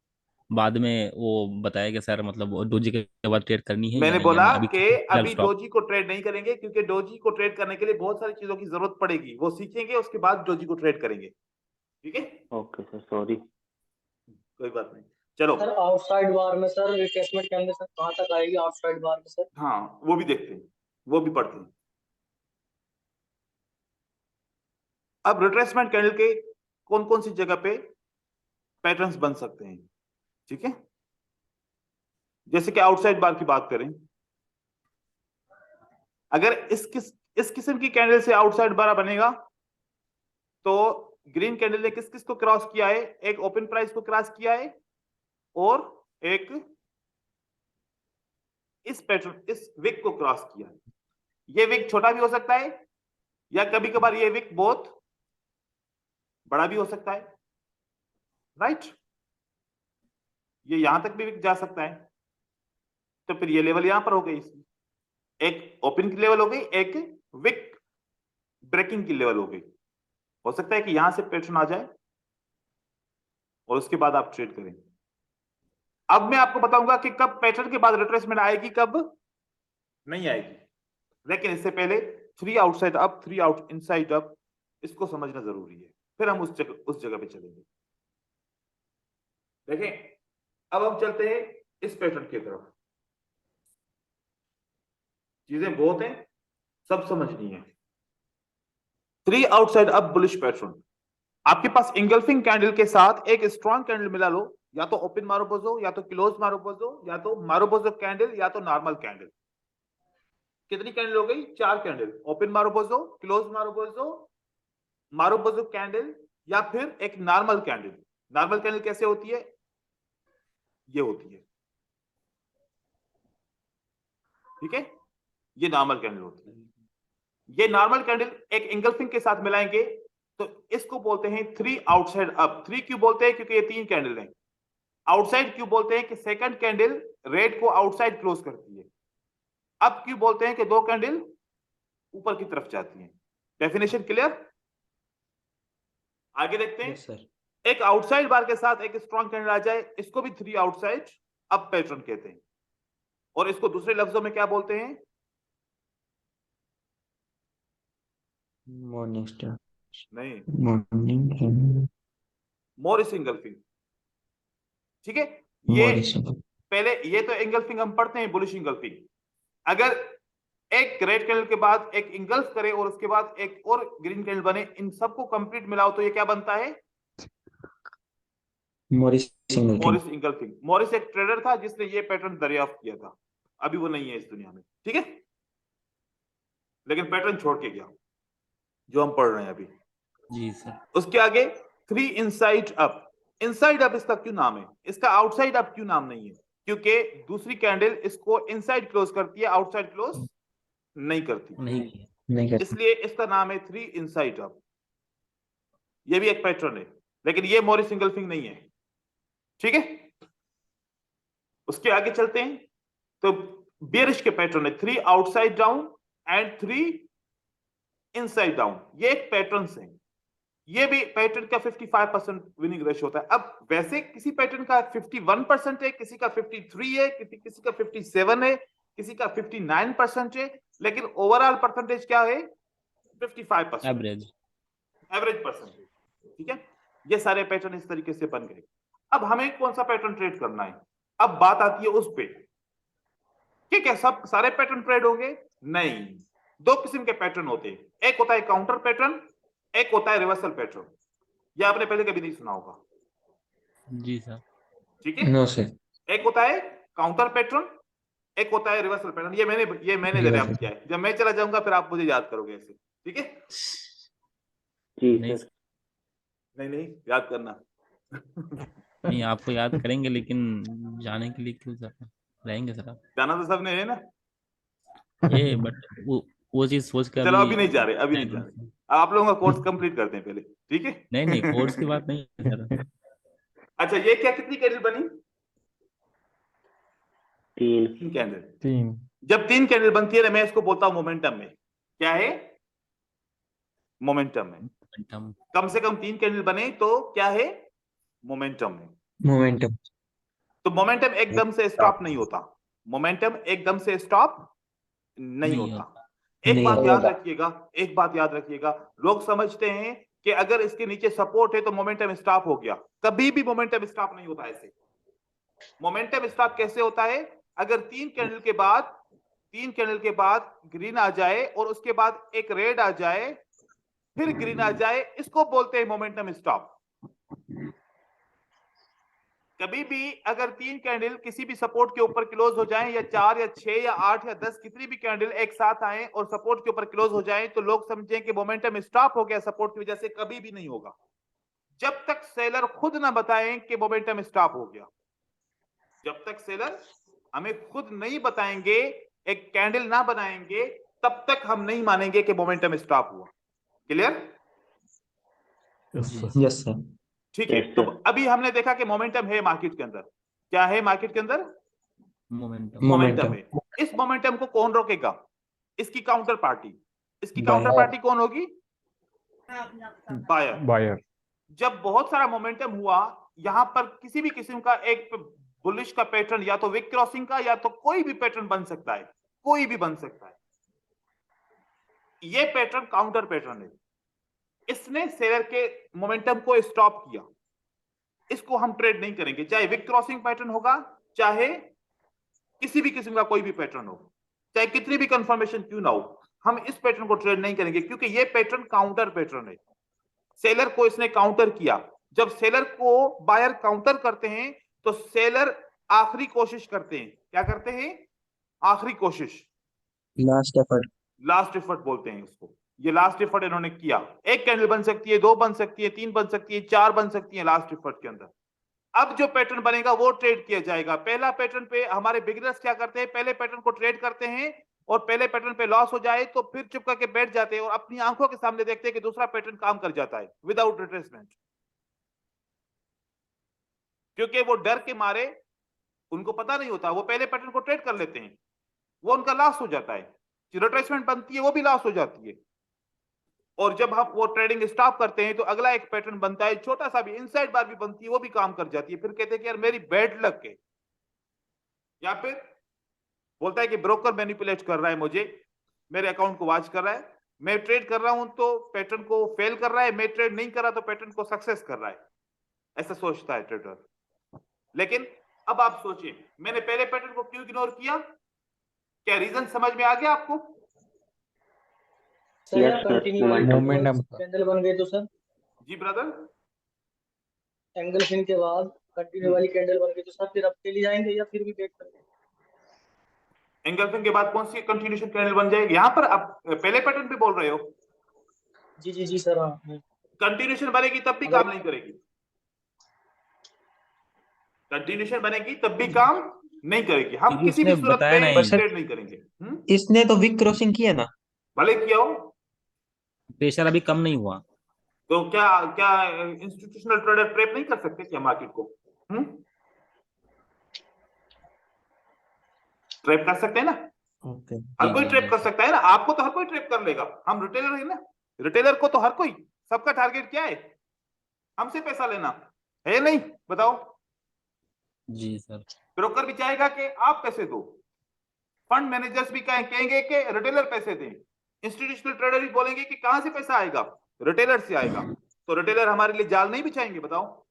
[SPEAKER 4] बाद में वो बताया कि सर मतलब वो डोजी के बाद ट्रेड करनी है या
[SPEAKER 1] मैंने
[SPEAKER 4] नहीं
[SPEAKER 1] बोला
[SPEAKER 4] करनी, अभी
[SPEAKER 1] कि
[SPEAKER 4] फिलहाल
[SPEAKER 1] अभी
[SPEAKER 4] स्टॉप।
[SPEAKER 1] डोजी को ट्रेड नहीं करेंगे, क्योंकि डोजी को ट्रेड करने के लिए बहुत सारी चीजों की जरूरत पड़ेगी, वो सीखेंगे उसके बाद डोजी को ट्रेड करेंगे। ठीक है,
[SPEAKER 2] ओके सर, सॉरी।
[SPEAKER 1] कोई बात नहीं। चलो
[SPEAKER 6] सर आउटसाइड बार में सर रिट्रेसमेंट कैंडल सर कहाँ तक आएगी आउटसाइड बार में सर?
[SPEAKER 1] हाँ वो भी देखते हैं, वो भी पढ़ते हैं। अब रिट्रेसमेंट कैंडल के कौन कौन सी जगह पे पैटर्न्स बन सकते हैं। ठीक है, जैसे कि आउटसाइड बार की बात करें, अगर इस किस्म की कैंडल से आउटसाइड बार बनेगा तो ग्रीन कैंडल ने किस किस को क्रॉस किया है? एक ओपन प्राइस को क्रॉस किया है और एक इस पैटर्न, इस विक को क्रॉस किया है। ये विक छोटा भी हो सकता है या कभी कभार ये विक बहुत बड़ा भी हो सकता है, राइट? ये यहां तक भी विक जा सकता है। तो फिर ये लेवल यहां पर हो गई, इसकी एक ओपन की लेवल हो गई, एक विक ब्रेकिंग की लेवल हो गई। हो सकता है कि यहां से पैटर्न आ जाए और उसके बाद आप ट्रेड करें। अब मैं आपको बताऊंगा कि कब पैटर्न के बाद रिट्रेसमेंट आएगी, कब नहीं आएगी। लेकिन इससे पहले 3 outside up, 3 out inside up, इसको समझना जरूरी है, फिर हम उस जगह पे चलेंगे। देखें, अब हम चलते हैं इस पैटर्न की तरफ। चीजें बहुत हैं, सब समझनी है। 3 आउटसाइड अप बुलिश पैटर्न, आपके पास इंगल्फिंग कैंडल के साथ एक स्ट्रॉन्ग कैंडल मिला लो, या तो ओपन मारोपोजो, या तो क्लोज मारोपोजो, या तो मारोपोजो कैंडल, या तो नॉर्मल कैंडल। कितनी कैंडल हो गई? 4 कैंडल, ओपन मारोपोजो, क्लोज मारोपोजो, मारोपोजो कैंडल, या फिर एक नॉर्मल कैंडल। नॉर्मल कैंडल कैसे होती है? ये होती है, ठीक है, ये नॉर्मल कैंडल होती है। ये नॉर्मल कैंडल एक इंगल्फिंग के साथ मिलाएंगे तो इसको बोलते हैं 3 आउटसाइड अप। 3 क्यों बोलते हैं? क्योंकि ये 3 कैंडल हैं। आउटसाइड क्यों बोलते हैं? कि सेकंड कैंडल रेड को आउटसाइड क्लोज करती है। अब क्यों बोलते हैं? कि 2 कैंडल ऊपर की तरफ जाती हैं। Definition clear? आगे देखते हैं।
[SPEAKER 3] सर
[SPEAKER 1] एक आउटसाइड बार के साथ एक स्ट्रॉन्ग कैंडल आ जाए, इसको भी 3 आउटसाइड अप पैटर्न कहते हैं, और इसको दूसरे लफ्जों में क्या बोलते हैं?
[SPEAKER 3] मॉर्निंग स्टार,
[SPEAKER 1] नहीं,
[SPEAKER 3] मॉर्निंग
[SPEAKER 1] मोरिस इंगल्फिंग। ठीक है, ये
[SPEAKER 3] मॉरिस।
[SPEAKER 1] पहले ये तो इंगल्फिंग हम पढ़ते हैं, बुलिश इंगल्फिंग। अगर एक रेड कैंडल के बाद एक इंगल्फ करे और उसके बाद एक और ग्रीन कैंडल बने, इन सबको कंप्लीट मिलाओ तो ये क्या बनता है?
[SPEAKER 3] Morris engulfing.
[SPEAKER 1] Morris engulfing. Morris एक ट्रेडर था जिसने ये पैटर्न दरियाफ्त किया था, अभी वो नहीं है इस दुनिया में, ठीक है, लेकिन पैटर्न छोड़ के गया जो हम पढ़ रहे हैं अभी।
[SPEAKER 4] जी सर।
[SPEAKER 1] उसके आगे 3 इनसाइड अप। इनसाइड अप इसका क्यों नाम है? इसका आउटसाइड अप क्यों नाम नहीं है? क्योंकि दूसरी कैंडल इसको इनसाइड क्लोज करती है, आउटसाइड क्लोज नहीं करती,
[SPEAKER 4] नहीं
[SPEAKER 3] नहीं
[SPEAKER 1] इसलिए इसका नाम है 3 इनसाइड अप। ये भी एक पैटर्न है, लेकिन ये मॉरिस इंगल्फिंग नहीं है, ठीक है। उसके आगे चलते हैं तो बेरिश के पैटर्न है 3 outside down and 3 inside down. ये एक पैटर्न है, ये भी पैटर्न का 55% विनिंग रेशियो होता है। अब वैसे किसी पैटर्न का 51% है, किसी का 53 है, किसी का 57 है, किसी का 59% है, लेकिन ओवरऑल परसेंटेज क्या है? 55%,
[SPEAKER 4] एवरेज।
[SPEAKER 1] एवरेज परसेंटेज, ठीक है। ये सारे पैटर्न इस तरीके से बन गए। अब हमें कौन सा पैटर्न ट्रेड करना है? अब बात आती है उस पे कि क्या सब सारे पैटर्न ट्रेड होंगे? नहीं, 2 किस्म के पैटर्न होते हैं। एक होता है काउंटर पैटर्न, एक होता है रिवर्सल पैटर्न। ये आपने पहले कभी नहीं सुना होगा,
[SPEAKER 4] जी सर।
[SPEAKER 1] ठीक है।
[SPEAKER 3] No sir.
[SPEAKER 1] एक होता है काउंटर पैटर्न, एक होता है रिवर्सल पैटर्न। ये मैंने डेवलप किया है, जब मैं चला जाऊंगा फिर आप मुझे याद करोगे ऐसे, ठीक है।
[SPEAKER 2] जी
[SPEAKER 4] नहीं
[SPEAKER 2] सर।
[SPEAKER 1] नहीं याद करना।
[SPEAKER 4] नहीं, आपको याद करेंगे लेकिन जाने के लिए क्यों सर, रहेंगे सर आप।
[SPEAKER 1] जाना तो सबने है ना।
[SPEAKER 4] ये बट वो चीज सोच कर
[SPEAKER 1] चलो
[SPEAKER 4] अभी
[SPEAKER 1] अभी नहीं जा रहे, अभी नहीं जा रहे, आप लोगों का कोर्स कंप्लीट करते हैं पहले, ठीक है।
[SPEAKER 4] नहीं नहीं, कोर्स की बात नहीं है सर।
[SPEAKER 1] अच्छा, ये क्या कितनी कैंडल बनी?
[SPEAKER 2] 3।
[SPEAKER 1] 3 कैंडल।
[SPEAKER 8] 3
[SPEAKER 1] जब 3 कैंडल बनती है ना, मैं इसको बोलता हूं मोमेंटम में। क्या है? मोमेंटम में।
[SPEAKER 4] हम
[SPEAKER 1] कम से कम 3 कैंडल बने तो क्या है? मोमेंटम में।
[SPEAKER 3] मोमेंटम।
[SPEAKER 1] तो मोमेंटम एकदम से स्टॉप नहीं होता, मोमेंटम एकदम से स्टॉप नहीं
[SPEAKER 4] नहीं
[SPEAKER 1] होता। एक
[SPEAKER 3] नहीं
[SPEAKER 1] बात
[SPEAKER 3] होता।
[SPEAKER 1] याद रखिएगा, एक बात याद रखिएगा, लोग समझते हैं कि अगर इसके नीचे सपोर्ट है तो मोमेंटम स्टॉप हो गया। कभी भी मोमेंटम स्टॉप नहीं होता ऐसे। मोमेंटम स्टॉप कैसे होता है? अगर 3 कैंडल के बाद ग्रीन आ जाए और उसके बाद एक रेड आ जाए, फिर ग्रीन आ जाए, इसको बोलते हैं मोमेंटम स्टॉप। कभी भी अगर 3 कैंडल किसी भी सपोर्ट के ऊपर क्लोज हो जाएं, या 4 या 6 या 8 या 10 कितनी भी कैंडल एक साथ आए और सपोर्ट के ऊपर क्लोज हो जाएं, तो लोग समझें कि मोमेंटम स्टॉप हो गया सपोर्ट की वजह से। कभी भी नहीं होगा जब तक सेलर खुद ना बताएं कि मोमेंटम स्टॉप हो गया। जब तक सेलर हमें खुद नहीं बताएंगे, एक कैंडल ना बनाएंगे, तब तक हम नहीं मानेंगे कि मोमेंटम स्टॉप हुआ। क्लियर?
[SPEAKER 3] Yes sir.
[SPEAKER 1] ठीक है।
[SPEAKER 2] Yes,
[SPEAKER 1] तो
[SPEAKER 2] sir.
[SPEAKER 1] अभी हमने देखा कि मोमेंटम है मार्केट के अंदर। क्या है मार्केट के अंदर?
[SPEAKER 4] मोमेंटम।
[SPEAKER 1] मोमेंटम है। इस मोमेंटम को कौन रोकेगा? इसकी काउंटर पार्टी। इसकी काउंटर
[SPEAKER 3] Buyer.
[SPEAKER 1] पार्टी कौन होगी? बायर।
[SPEAKER 8] बायर।
[SPEAKER 1] जब बहुत सारा मोमेंटम हुआ, यहां पर किसी भी किस्म का एक बुलिश का पैटर्न, या तो विक क्रॉसिंग का, या तो कोई भी पैटर्न बन सकता है, कोई भी बन सकता है। ये पैटर्न काउंटर पैटर्न है। इसने सेलर के मोमेंटम को स्टॉप किया। इसको हम ट्रेड नहीं करेंगे, चाहे विक क्रॉसिंग पैटर्न होगा, चाहे किसी भी किस्म का कोई भी पैटर्न हो, चाहे कितनी भी कंफर्मेशन क्यों ना हो, हम इस पैटर्न को ट्रेड नहीं करेंगे, क्योंकि ये पैटर्न काउंटर पैटर्न है। सेलर को इसने काउंटर किया। जब सेलर को बायर काउंटर करते हैं तो सेलर आखिरी कोशिश करते हैं। क्या करते हैं? आखिरी कोशिश,
[SPEAKER 3] लास्ट एफर्ट।
[SPEAKER 1] लास्ट एफर्ट बोलते हैं इसको। ये लास्ट एफर्ट इन्होंने किया। एक कैंडल बन सकती है, 2 बन सकती है, 3 बन सकती है, 4 बन सकती है लास्ट एफर्ट के अंदर। अब जो पैटर्न बनेगा वो ट्रेड किया जाएगा। पहला पैटर्न पे हमारे बिगिनर्स क्या करते हैं? पहले पैटर्न को ट्रेड करते हैं, और पहले पैटर्न पे लॉस हो जाए तो फिर चुप करके बैठ जाते हैं और अपनी आंखों के सामने देखते हैं कि दूसरा पैटर्न काम कर जाता है विदाउट रिट्रेसमेंट। क्योंकि वो डर के मारे, उनको पता नहीं होता, वो पहले पैटर्न को ट्रेड कर लेते हैं, वो उनका लॉस हो जाता है। रिट्रेसमेंट बनती है वो भी लॉस हो जाती है। और जब हम वो ट्रेडिंग स्टॉप करते हैं तो अगला एक पैटर्न बनता है, छोटा सा भी, इनसाइड बार भी बनती है, वो भी काम कर जाती है। फिर कहते हैं कि यार मेरी बैड लक है, या फिर बोलता है कि ब्रोकर मैनिपुलेट कर रहा है मुझे, मेरे अकाउंट को वॉच कर रहा है, मैं ट्रेड कर रहा हूं तो पैटर्न को फेल कर रहा है, मैं ट्रेड नहीं कर रहा तो पैटर्न को सक्सेस कर रहा है। ऐसा सोचता है ट्रेडर। लेकिन अब आप सोचिए, मैंने पहले पैटर्न को क्यों इग्नोर किया? क्या रीजन समझ में आ गया आपको?
[SPEAKER 6] सर
[SPEAKER 2] Yes,
[SPEAKER 6] या
[SPEAKER 2] sir.
[SPEAKER 6] Continue
[SPEAKER 8] Momentum.
[SPEAKER 6] कैंडल बन गई तो सर
[SPEAKER 1] जी ब्रदर।
[SPEAKER 6] एंगल फिन के बाद कंटिन्यू वाली कैंडल बन गई तो सर फिर अब के लिए जाएंगे या फिर भी वेट करेंगे?
[SPEAKER 1] एंगल्फिंग के बाद कौन सी कंटिन्यूएशन कैंडल बन जाएगी? यहां पर आप पहले पैटर्न पे बोल रहे हो?
[SPEAKER 6] जी सर। हाँ
[SPEAKER 1] कंटिन्यूएशन बनेगी तब भी काम नहीं करेगी। कंटिन्यूएशन बनेगी तब भी काम नहीं करेगी। हम
[SPEAKER 4] क्योंकि
[SPEAKER 1] किसी भी
[SPEAKER 4] उसने
[SPEAKER 1] सूरत
[SPEAKER 4] बताया
[SPEAKER 1] में
[SPEAKER 4] नहीं।
[SPEAKER 1] ट्रेड नहीं करेंगे।
[SPEAKER 3] इसने तो विक क्रॉसिंग किया ना।
[SPEAKER 1] भले किया हो,
[SPEAKER 4] प्रेशर अभी कम नहीं हुआ।
[SPEAKER 1] तो क्या क्या इंस्टीट्यूशनल ट्रेडर ट्रेड नहीं कर सकते क्या मार्केट को? ट्रेड कर सकते हैं ना,
[SPEAKER 3] ओके।
[SPEAKER 1] हर कोई ट्रेड कर सकता है ना। आपको तो हर कोई ट्रेड कर लेगा, हम रिटेलर है ना। रिटेलर को तो हर कोई, सबका टारगेट क्या है? हमसे पैसा लेना है, नहीं? बताओ।
[SPEAKER 4] जी सर।
[SPEAKER 1] ब्रोकर भी चाहेगा कि आप पैसे दो, फंड मैनेजर्स भी कहेंगे कि रिटेलर पैसे दें, इंस्टीट्यूशनल ट्रेडर भी बोलेंगे कि कहां से पैसा आएगा? रिटेलर से आएगा। तो रिटेलर हमारे लिए जाल नहीं बिछाएंगे? बताओ।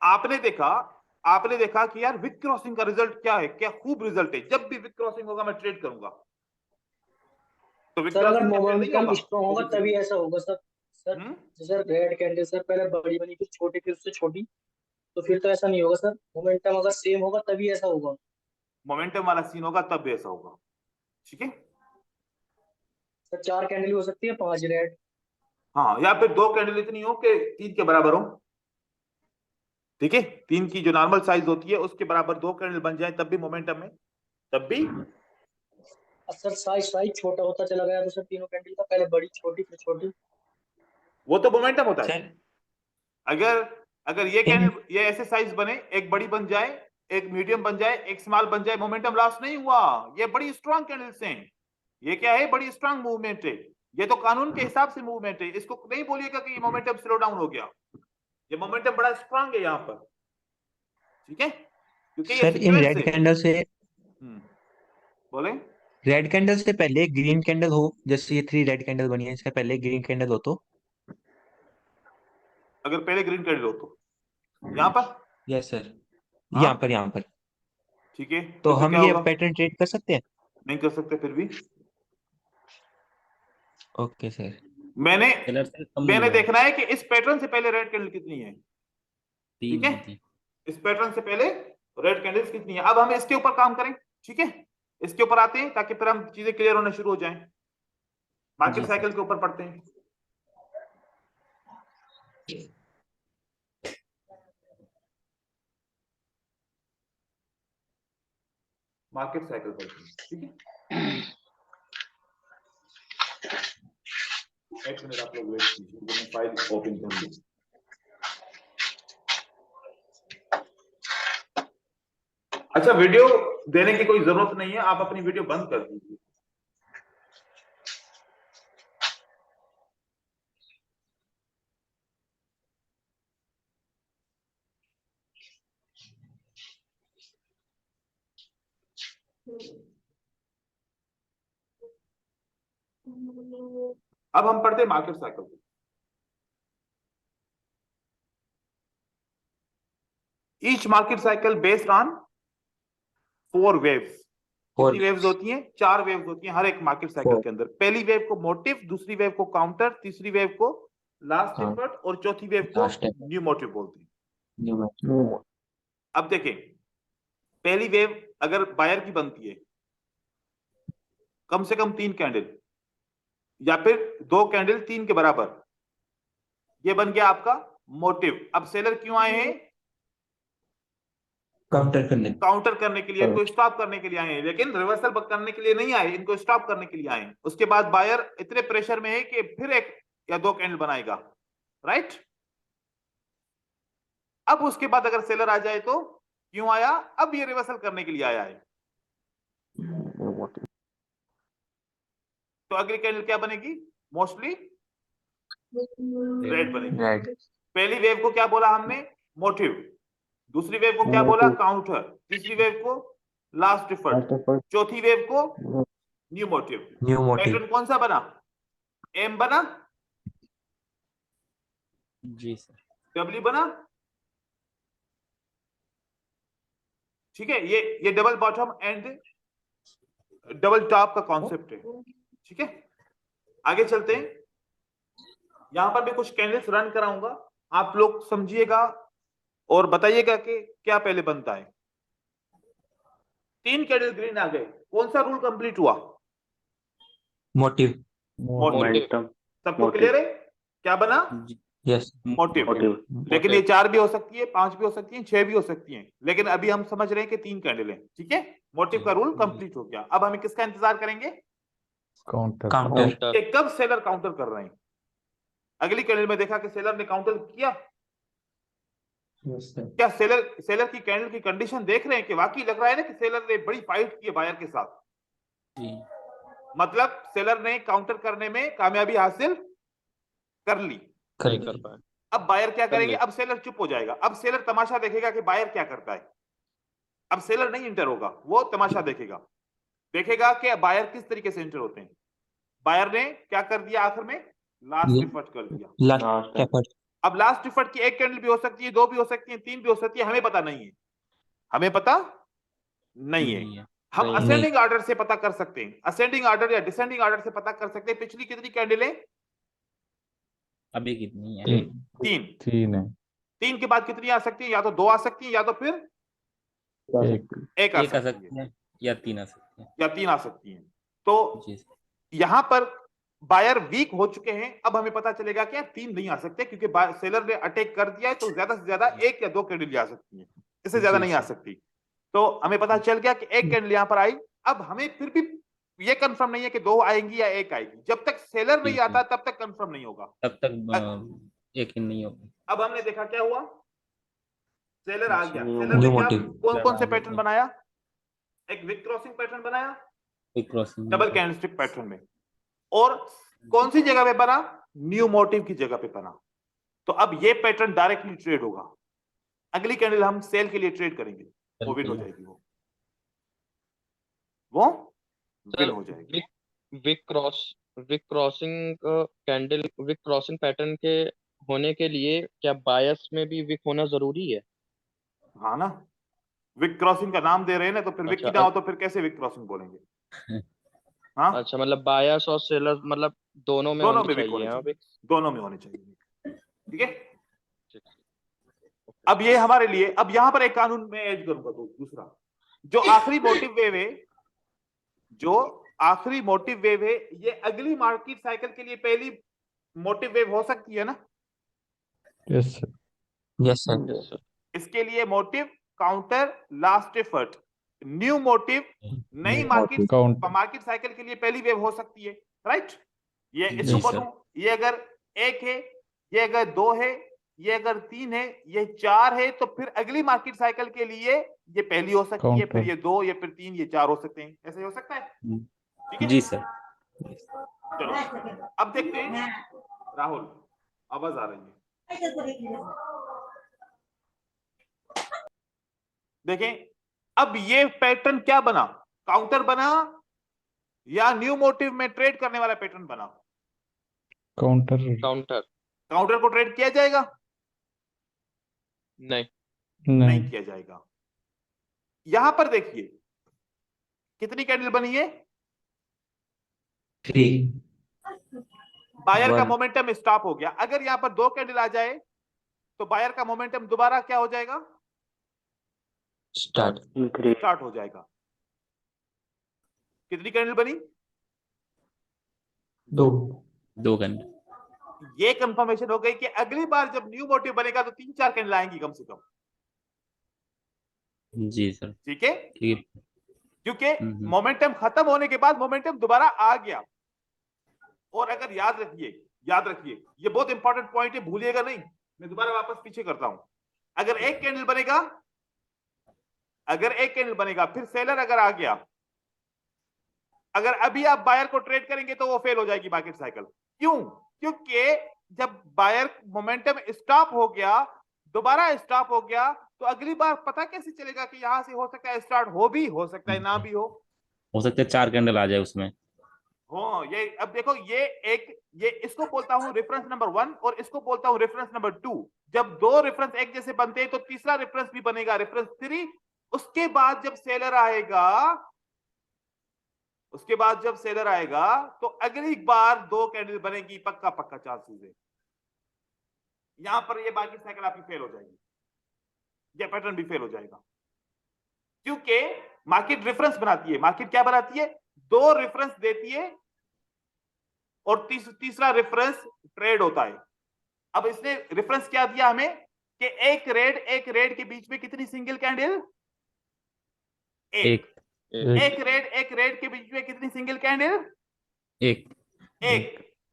[SPEAKER 1] आपने देखा कि यार विक क्रॉसिंग का रिजल्ट क्या है? क्या खूब रिजल्ट है। जब भी विक क्रॉसिंग होगा मैं ट्रेड करूंगा। तो विक
[SPEAKER 6] सर अगर
[SPEAKER 1] क्रॉसिंग नहीं
[SPEAKER 6] मोमेंटम
[SPEAKER 1] होगा
[SPEAKER 6] स्ट्रॉन्ग होगा तभी ऐसा होगा sir. Sir sir red candle sir पहले बड़ी बनी फिर छोटी फिर उससे छोटी, तो फिर तो ऐसा नहीं होगा सर, मोमेंटम अगर सेम होगा तभी ऐसा होगा।
[SPEAKER 1] मोमेंटम वाला सीन होगा तब भी ऐसा होगा, ठीक है।
[SPEAKER 6] सर 4 कैंडल हो सकती है 5 रेड।
[SPEAKER 1] हाँ, या फिर 2 कैंडल इतनी हो कि 3 के बराबर हो, ठीक है। 3 की जो नॉर्मल साइज होती है उसके बराबर 2 कैंडल बन जाए तब भी मोमेंटम है, तब भी।
[SPEAKER 6] सर साइज साइज छोटा होता चला गया तो सर तीनों कैंडल का पहले बड़ी छोटी फिर छोटी।
[SPEAKER 1] वो तो मोमेंटम होता है।
[SPEAKER 3] सर
[SPEAKER 1] अगर अगर ये
[SPEAKER 3] इन
[SPEAKER 1] कैंडल ये ऐसे साइज बने, एक बड़ी बन जाए, एक मीडियम बन जाए, एक स्मॉल बन जाए, मोमेंटम लॉस नहीं हुआ। ये बड़ी स्ट्रांग कैंडल्स हैं। ये क्या है? बड़ी स्ट्रांग मूवमेंट है। ये तो कानून के हिसाब से मूवमेंट है। इसको नहीं बोलिएगा कि ये मोमेंटम स्लो डाउन हो गया। ये मोमेंटम बड़ा स्ट्रांग है यहाँ पर, ठीक है, क्योंकि ये
[SPEAKER 3] सर इन
[SPEAKER 1] सीक्वेंस
[SPEAKER 3] रेड
[SPEAKER 1] है।
[SPEAKER 3] कैंडल से
[SPEAKER 1] बोले।
[SPEAKER 3] रेड कैंडल से पहले ग्रीन कैंडल हो, जैसे ये 3 रेड कैंडल बनी है, इससे पहले ग्रीन कैंडल हो तो?
[SPEAKER 1] अगर पहले ग्रीन कैंडल हो तो यहाँ पर,
[SPEAKER 3] यस सर,
[SPEAKER 1] हाँ
[SPEAKER 3] यहाँ पर
[SPEAKER 1] ठीक है,
[SPEAKER 3] तो
[SPEAKER 1] फिर
[SPEAKER 3] हम
[SPEAKER 1] क्या
[SPEAKER 3] ये
[SPEAKER 1] होगा?
[SPEAKER 3] पैटर्न ट्रेड कर सकते हैं?
[SPEAKER 1] नहीं कर सकते फिर भी।
[SPEAKER 3] Okay sir.
[SPEAKER 1] मैंने
[SPEAKER 4] सेलर से कम
[SPEAKER 1] मैंने
[SPEAKER 4] हुआ है,
[SPEAKER 1] देखना है कि इस पैटर्न से पहले रेड कैंडल कितनी है,
[SPEAKER 4] 3
[SPEAKER 1] ठीक है।
[SPEAKER 4] हुई थी।
[SPEAKER 1] इस पैटर्न से पहले रेड कैंडल्स कितनी है। अब हम इसके ऊपर काम करें, ठीक है। इसके ऊपर आते हैं ताकि फिर हम चीजें क्लियर होना शुरू हो जाएं। मार्केट
[SPEAKER 4] जी सर।
[SPEAKER 1] साइकिल के ऊपर पढ़ते हैं। मार्केट साइकिल पढ़ते हैं, ठीक है। एक मिनट आप लोग वेट कीजिए, मैं फाइल ओपन कर लूं। अच्छा, वीडियो देने की कोई जरूरत नहीं है, आप अपनी वीडियो बंद कर दीजिए। अब हम पढ़ते हैं market cycle. Each market cycle based on 4 waves. कितनी वेव्स होती हैं? 4 वेव्स होती हैं हर एक मार्केट साइकिल के अंदर। पहली वेव को मोटिव, दूसरी वेव को काउंटर, तीसरी वेव को लास्ट एफर्ट और चौथी वेव को न्यू मोटिव बोलते हैं। अब देखें, पहली वेव अगर बायर की बनती है, कम से कम 3 कैंडल या फिर 2 कैंडल 3 के बराबर, ये बन गया आपका मोटिव। अब सेलर क्यों आए हैं? काउंटर करने के लिए, इनको स्टॉप करने के लिए आए हैं, लेकिन रिवर्सल करने के लिए नहीं आए, इनको स्टॉप करने के लिए आए हैं। उसके बाद बायर इतने प्रेशर में है कि फिर 1 या 2 कैंडल बनाएगा, राइट। अब उसके बाद अगर सेलर आ जाए तो क्यों आया? अब ये रिवर्सल करने के लिए आया है। तो अगली कैंडल क्या बनेगी? मोस्टली रेड बनेगी। पहली वेव को क्या बोला हमने? मोटिव। दूसरी वेव को क्या बोला? काउंटर। तीसरी वेव को लास्ट एफर्ट। चौथी वेव को न्यू मोटिव। पैटर्न कौन सा बना? एम बना,
[SPEAKER 4] जी सर।
[SPEAKER 1] डब्ल्यू बना, ठीक है। ये double bottom and double top का कॉन्सेप्ट है, ठीक है। आगे चलते हैं। यहां पर भी कुछ कैंडल्स रन कराऊंगा, आप लोग समझिएगा और बताइएगा कि क्या पहले बनता है। 3 कैंडल ग्रीन आ गए, कौन सा रूल कंप्लीट हुआ?
[SPEAKER 3] मोटिव।
[SPEAKER 2] मोमेंटम।
[SPEAKER 1] सबको क्लियर है? क्या बना?
[SPEAKER 3] यस।
[SPEAKER 1] मोटिव। लेकिन ये 4 भी हो सकती है, 5 भी हो सकती है, 6 भी हो सकती है, लेकिन अभी हम समझ रहे हैं कि 3 कैंडल है, ठीक है। मोटिव का रूल कंप्लीट हो गया। अब हमें किसका इंतजार करेंगे?
[SPEAKER 3] काउंटर।
[SPEAKER 1] कि कब सेलर काउंटर कर रहे हैं। अगली कैंडल में देखा कि सेलर ने काउंटर किया। क्या सेलर की कैंडल की कंडीशन देख रहे हैं कि वाकई लग रहा है ना कि सेलर ने बड़ी फाइट की है बायर के साथ। मतलब सेलर ने काउंटर करने में कामयाबी हासिल कर ली।
[SPEAKER 7] नहीं कर पाए।
[SPEAKER 1] अब बायर क्या करेंगे?
[SPEAKER 7] ले।
[SPEAKER 1] अब सेलर चुप हो जाएगा। अब सेलर तमाशा देखेगा कि बायर क्या करता है। अब सेलर नहीं इंटर होगा, वो तमाशा देखेगा कि बायर किस तरीके से इंटर होते हैं। बायर ने क्या कर दिया? आखिर में लास्ट एफर्ट कर दिया।
[SPEAKER 2] Last effort.
[SPEAKER 1] अब लास्ट एफर्ट की 1 कैंडल भी हो सकती है, 2 भी हो सकती है, 3 भी हो सकती है, हमें पता नहीं है। हमें पता नहीं है। हम
[SPEAKER 7] नहीं।
[SPEAKER 1] असेंडिंग ऑर्डर से पता कर सकते हैं, असेंडिंग ऑर्डर या डिसेंडिंग ऑर्डर से पता कर सकते हैं। पिछली कितनी कैंडल है?
[SPEAKER 4] अभी कितनी है?
[SPEAKER 8] तीन
[SPEAKER 1] तीन।
[SPEAKER 8] तीन है।
[SPEAKER 1] तीन के बाद कितनी आ सकती है? या तो दो आ सकती है या तो फिर
[SPEAKER 8] एक
[SPEAKER 1] एक आ
[SPEAKER 4] एक आ
[SPEAKER 1] सकती
[SPEAKER 4] सकती
[SPEAKER 1] है
[SPEAKER 4] है या तीन आ सकती है।
[SPEAKER 1] या तीन आ सकती है। तो
[SPEAKER 4] जी सर।
[SPEAKER 1] यहां पर बायर वीक हो चुके हैं। अब हमें पता चलेगा कि यार तीन नहीं आ सकते, क्योंकि सेलर ने अटैक कर दिया है, तो ज्यादा से ज्यादा एक या दो कैंडल आ सकती है, इससे ज्यादा
[SPEAKER 4] जी
[SPEAKER 1] नहीं आ
[SPEAKER 4] सर।
[SPEAKER 1] सकती। तो हमें पता चल गया कि एक कैंडल यहां पर आई। अब हमें फिर भी ये कंफर्म नहीं है कि दो आएंगी या एक आएगी। जब तक सेलर नहीं
[SPEAKER 4] जी
[SPEAKER 1] आता
[SPEAKER 4] जी,
[SPEAKER 1] तब तक कंफर्म नहीं होगा।
[SPEAKER 4] तब तक यकीन नहीं होगा।
[SPEAKER 1] अब हमने देखा क्या हुआ, सेलर आ गया।
[SPEAKER 2] न्यू
[SPEAKER 1] सेलर ने
[SPEAKER 3] न्यू
[SPEAKER 1] क्या
[SPEAKER 3] मोटिव।
[SPEAKER 1] कौन कौन से
[SPEAKER 4] आ गया
[SPEAKER 1] पैटर्न
[SPEAKER 4] था।
[SPEAKER 1] बनाया? एक विक क्रॉसिंग पैटर्न बनाया
[SPEAKER 4] एक क्रॉसिंग
[SPEAKER 1] डबल कैंडलस्टिक पैटर्न में, और कौन सी जगह पे बना? न्यू मोटिव की जगह पे बना। तो अब ये पैटर्न डायरेक्टली ट्रेड होगा। अगली कैंडल हम सेल के लिए ट्रेड करेंगे, वो विन हो जाएगी। वो विन
[SPEAKER 7] सर
[SPEAKER 1] हो जाएगी।
[SPEAKER 7] Wick crossing candle, wick crossing pattern के होने के लिए क्या बायस में भी विक होना जरूरी है?
[SPEAKER 1] हाँ ना, विक क्रॉसिंग का नाम दे रहे हैं ना, तो फिर विक
[SPEAKER 7] अच्छा
[SPEAKER 1] की ना हो तो फिर कैसे विक क्रॉसिंग बोलेंगे? हाँ,
[SPEAKER 7] अच्छा, मतलब बायस और सेलर मतलब दोनों में
[SPEAKER 1] दोनों
[SPEAKER 7] होनी
[SPEAKER 1] में विक
[SPEAKER 7] चाहिए।
[SPEAKER 1] होने
[SPEAKER 7] हाँ
[SPEAKER 1] चाहिए,
[SPEAKER 7] विक।
[SPEAKER 1] दोनों में होने चाहिए। ठीक है।
[SPEAKER 7] ठीक।
[SPEAKER 1] अब ये हमारे लिए, अब यहां पर एक कानून में ऐड करूंगा, तो दूसरा जो आखिरी मोटिव वेव है, जो आखिरी मोटिव वेव है, ये अगली मार्केट साइकिल के लिए पहली मोटिव वेव हो सकती है ना?
[SPEAKER 8] Yes sir.
[SPEAKER 3] Yes sir.
[SPEAKER 7] Yes sir.
[SPEAKER 1] इसके लिए motive counter last effort, new motive नई मार्केट
[SPEAKER 8] काउंट
[SPEAKER 1] साइकिल के लिए पहली वेव हो सकती है। राइट, ये इसको
[SPEAKER 4] जी सर।
[SPEAKER 1] बोलूं, ये अगर एक है, ये अगर दो है, ये अगर तीन है, ये चार है, तो फिर अगली मार्केट साइकिल के लिए ये पहली हो सकती है, फिर
[SPEAKER 8] काउंटर
[SPEAKER 1] ये दो, ये फिर तीन, ये चार हो सकते हैं। ऐसे हो सकता है। ठीक है,
[SPEAKER 4] जी सर।
[SPEAKER 1] चलो अब देखते हैं। राहुल, आवाज आ रही है? देखें, अब ये पैटर्न क्या बना? काउंटर बना या न्यू मोटिव में ट्रेड करने वाला पैटर्न बना?
[SPEAKER 8] Counter
[SPEAKER 7] counter.
[SPEAKER 1] काउंटर को ट्रेड किया जाएगा?
[SPEAKER 7] नहीं।
[SPEAKER 1] नहीं किया जाएगा। यहां पर देखिए कितनी कैंडल बनी है?
[SPEAKER 3] 3
[SPEAKER 1] बायर का
[SPEAKER 3] 1
[SPEAKER 1] मोमेंटम स्टॉप हो गया। अगर यहां पर दो कैंडल आ जाए तो बायर का मोमेंटम दोबारा क्या हो जाएगा?
[SPEAKER 3] स्टार्ट।
[SPEAKER 1] स्टार्ट हो जाएगा। कितनी कैंडल बनी?
[SPEAKER 3] 2
[SPEAKER 4] घंटे।
[SPEAKER 1] ये कंफर्मेशन हो गई कि अगली बार जब न्यू मोटिव बनेगा तो 3-4 कैंडल आएंगी कम से कम।
[SPEAKER 4] जी सर।
[SPEAKER 1] ठीक है,
[SPEAKER 4] ठीक है।
[SPEAKER 1] क्योंकि मोमेंटम खत्म होने के बाद मोमेंटम दोबारा आ गया। और अगर याद रखिए ये बहुत इंपॉर्टेंट पॉइंट है, भूलिएगा नहीं। मैं दोबारा वापस पीछे करता हूं। अगर एक कैंडल बनेगा, फिर सेलर अगर आ गया, अगर अभी आप बायर को ट्रेड करेंगे तो वो फेल हो जाएगी मार्केट साइकिल। क्यों? क्योंकि जब बायर मोमेंटम स्टॉप हो गया, दोबारा स्टॉप हो गया, तो अगली बार पता कैसे चलेगा कि यहां से हो सकता है स्टार्ट हो सकता है ना भी
[SPEAKER 4] हो सकता है 4 कैंडल आ जाए उसमें।
[SPEAKER 1] हो। ये अब देखो, ये इसको बोलता हूं रेफरेंस नंबर 1 और इसको बोलता हूं रेफरेंस नंबर 2। जब दो रेफरेंस एक जैसे बनते हैं तो तीसरा रेफरेंस भी बनेगा, रेफरेंस 3। उसके बाद जब सेलर आएगा तो अगली बार दो कैंडल बनेगी, पक्का चांसेस है। यहां पर ये बाकी साइकिल आपकी फेल हो जाएगी, ये पैटर्न भी फेल हो जाएगा। क्योंकि मार्केट रेफरेंस बनाती है। मार्केट क्या बनाती है? दो रेफरेंस देती है और तीसरा रेफरेंस ट्रेड होता है। अब इसने रेफरेंस क्या दिया हमें कि एक रेड के बीच में कितनी सिंगल कैंडल? एक रेड के बीच में कितनी सिंगल कैंडल? एक।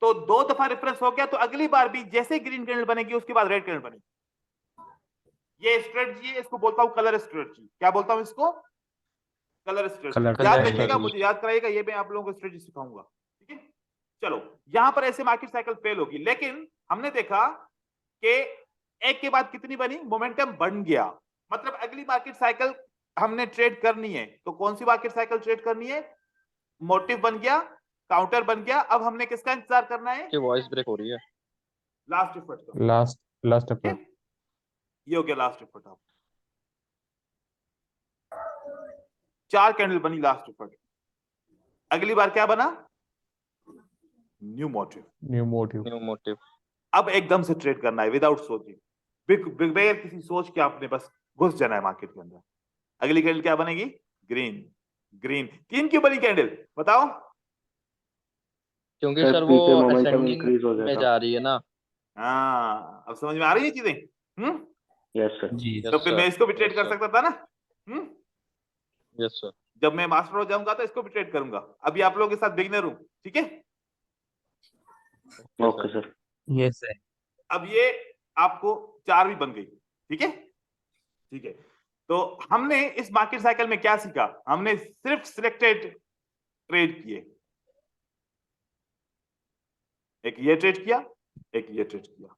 [SPEAKER 1] तो दो दफा रेफरेंस हो गया, तो अगली बार भी जैसे ग्रीन कैंडल बनेगी उसके बाद रेड कैंडल बनेगी। ये स्ट्रेटजी है, इसको बोलता हूं कलर स्ट्रेटजी। क्या बोलता हूं इसको? Colour strategy. याद रखिएगा, मुझे याद कराइएगा, ये मैं आप लोगों को स्ट्रेटजी सिखाऊंगा। ठीक है, चलो यहां पर ऐसे मार्केट साइकिल फेल होगी। लेकिन हमने देखा कि एक के बाद कितनी बनी? मोमेंटम बन गया। मतलब अगली मार्केट साइकिल हमने ट्रेड करनी है, तो कौन सी मार्केट साइकिल ट्रेड करनी है? मोटिव बन गया, काउंटर बन गया। अब हमने किसका इंतजार करना है?
[SPEAKER 7] कि वॉइस ब्रेक हो रही है।
[SPEAKER 1] लास्ट एफर्ट का।
[SPEAKER 8] Last effort.
[SPEAKER 1] ये हो गया लास्ट एफर्ट। आप 4 कैंडल बनी लास्ट एफर्ट। अगली बार क्या बना? New motive.
[SPEAKER 7] New motive.
[SPEAKER 1] अब एकदम से ट्रेड करना है विदाउट सोचिंग, बगैर किसी सोच के आपने बस घुस जाना है मार्केट के अंदर। अगली कैंडल क्या बनेगी? ग्रीन। ग्रीन तीन क्यों बनी कैंडल बताओ?
[SPEAKER 7] क्योंकि
[SPEAKER 2] सर
[SPEAKER 7] सर वो
[SPEAKER 2] पीछे मोमेंटम
[SPEAKER 7] असेंडिंग
[SPEAKER 2] इंक्रीज हो
[SPEAKER 7] में
[SPEAKER 2] गया था।
[SPEAKER 7] जा रही है ना।
[SPEAKER 1] हाँ अब समझ में आ रही है चीजें?
[SPEAKER 2] Yes sir.
[SPEAKER 4] जी
[SPEAKER 7] यस
[SPEAKER 1] तो फिर मैं
[SPEAKER 7] सर,
[SPEAKER 1] इसको भी ट्रेड
[SPEAKER 7] यस
[SPEAKER 1] कर
[SPEAKER 7] सर,
[SPEAKER 1] सकता था ना।
[SPEAKER 7] Yes sir.
[SPEAKER 1] जब मैं मास्टर हो जाऊंगा तो इसको भी ट्रेड करूंगा। अभी आप लोगों के साथ बिगिनर हूं, ठीक है?
[SPEAKER 2] Okay sir.
[SPEAKER 3] Yes sir.
[SPEAKER 1] अब ये आपको 4 भी बन गई, ठीक है? ठीक है, तो हमने इस मार्केट साइकिल में क्या सीखा? हमने सिर्फ सिलेक्टेड ट्रेड किए, एक ये ट्रेड किया, एक ये ट्रेड किया।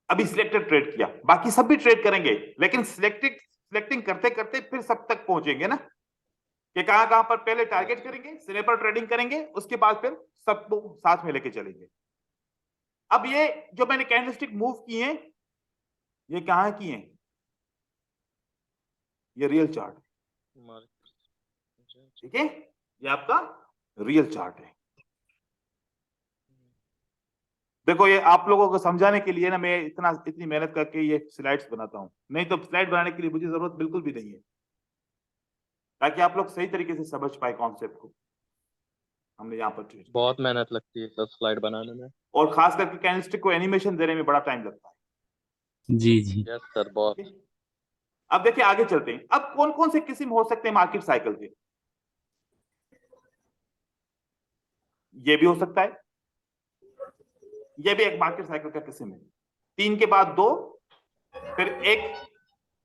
[SPEAKER 1] अभी सिलेक्टेड ट्रेड किया, बाकी सब भी ट्रेड करेंगे, लेकिन सिलेक्टिंग करते करते फिर सब तक पहुंचेंगे ना, कि कहां कहां पर पहले टारगेट करेंगे, स्नैपर ट्रेडिंग करेंगे, उसके बाद फिर सबको साथ में लेके चलेंगे। अब ये जो मैंने कैंडलस्टिक मूव किए हैं, ये कहां किए हैं? ये रियल चार्ट, ठीक है? ये आपका रियल चार्ट है। देखो ये आप लोगों को समझाने के लिए ना मैं इतनी मेहनत करके ये स्लाइड्स बनाता हूं, नहीं तो स्लाइड बनाने के लिए मुझे जरूरत बिल्कुल भी नहीं है, ताकि आप लोग सही तरीके से समझ पाए कॉन्सेप्ट को। हमने यहाँ पर ट्रेड,
[SPEAKER 7] बहुत मेहनत लगती है सर स्लाइड बनाने में।
[SPEAKER 1] और खास करके कैंडलस्टिक को एनिमेशन देने में बड़ा टाइम लगता है।
[SPEAKER 4] जी जी।
[SPEAKER 7] यस सर, बहुत।
[SPEAKER 1] ठीक है? अब देखिए आगे चलते हैं। अब कौन कौन से किस्म हो सकते हैं मार्केट साइकिल के? ये भी हो सकता है, ये भी एक मार्केट साइकिल का किस्म है। 3 के बाद 2, फिर एक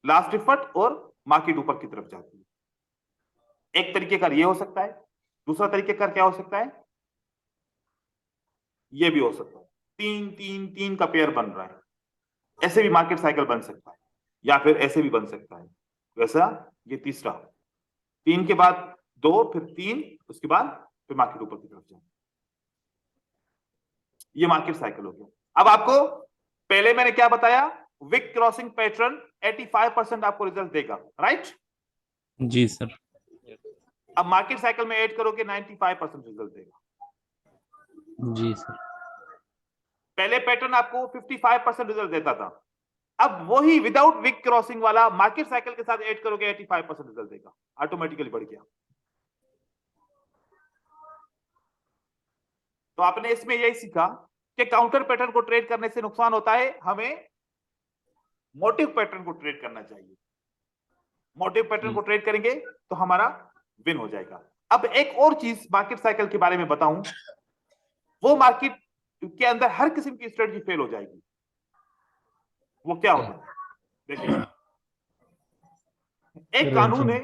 [SPEAKER 1] लास्ट इफर्ट और मार्केट ऊपर की तरफ जाती है। एक तरीके का ये हो सकता है, दूसरा तरीके का क्या हो सकता है? ये भी हो सकता है। 3 3 3 का पेयर बन रहा है, ऐसे भी मार्केट साइकिल बन सकता है, या फिर ऐसे भी बन सकता है। वैसा ये तीसरा, 3 के बाद 2, फिर 3, उसके बाद फिर मार्केट ऊपर की तरफ जाए। ये मार्केट साइकिल हो गया। अब आपको पहले मैंने क्या बताया? विक क्रॉसिंग पैटर्न 85% आपको रिजल्ट देगा, राइट?
[SPEAKER 4] जी सर।
[SPEAKER 1] अब मार्केट साइकिल में ऐड करोगे 95% रिजल्ट देगा।
[SPEAKER 4] जी सर।
[SPEAKER 1] पहले पैटर्न आपको 55% रिजल्ट देता था, अब वही विदाउट विक क्रॉसिंग वाला मार्केट साइकिल के साथ ऐड करोगे 85% रिजल्ट देगा, ऑटोमेटिकली बढ़ गया। तो आपने इसमें यही सीखा कि काउंटर पैटर्न को ट्रेड करने से नुकसान होता है, हमें मोटिव पैटर्न को ट्रेड करना चाहिए। मोटिव पैटर्न को ट्रेड करेंगे तो हमारा विन हो जाएगा। अब एक और चीज मार्केट साइकिल के बारे में बताऊं, वो मार्केट के अंदर हर किस्म की स्ट्रेटजी फेल हो जाएगी। वो क्या होगा? देखिए एक कानून है,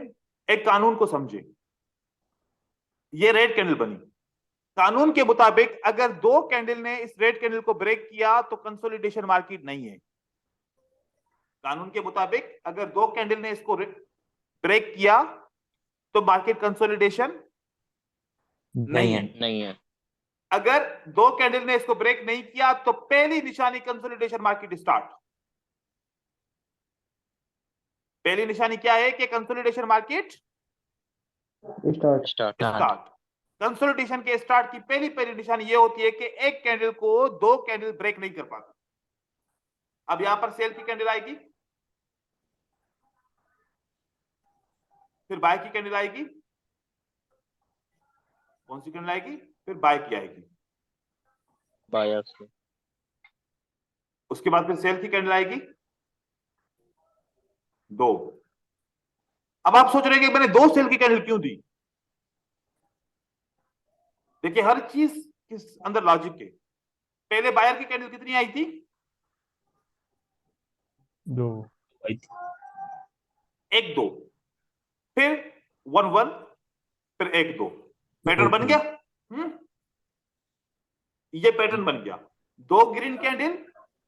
[SPEAKER 1] एक कानून को समझे। ये रेड कैंडल बनी, कानून के मुताबिक अगर 2 कैंडल ने इस रेड कैंडल को ब्रेक किया तो कंसोलिडेशन मार्केट नहीं है। कानून के मुताबिक अगर 2 कैंडल ने इसको ब्रेक किया तो मार्केट कंसोलिडेशन नहीं है।
[SPEAKER 7] नहीं है।
[SPEAKER 1] अगर 2 कैंडल ने इसको ब्रेक नहीं किया तो पहली निशानी कंसोलिडेशन मार्केट स्टार्ट। पहली निशानी क्या है कि कंसोलिडेशन मार्केट
[SPEAKER 7] स्टार्ट।
[SPEAKER 1] कंसोलिडेशन के स्टार्ट की पहली निशानी ये होती है कि एक कैंडल को 2 कैंडल ब्रेक नहीं कर पाती। अब यहां पर सेल की कैंडल आएगी, फिर बाय की कैंडल आएगी, कौन सी कैंडल आएगी? फिर बाय की आएगी,
[SPEAKER 7] बायर्स।
[SPEAKER 1] उसके बाद फिर सेल की कैंडल आएगी 2। अब आप सोच रहे हैं कि मैंने 2 सेल की कैंडल क्यों दी? देखिए हर चीज के अंदर लॉजिक है। पहले बायर की कैंडल कितनी आई थी?
[SPEAKER 8] 2
[SPEAKER 1] 1 2, फिर 1 1, फिर 1 2। पैटर्न बन गया। ये पैटर्न बन गया। 2 ग्रीन कैंडल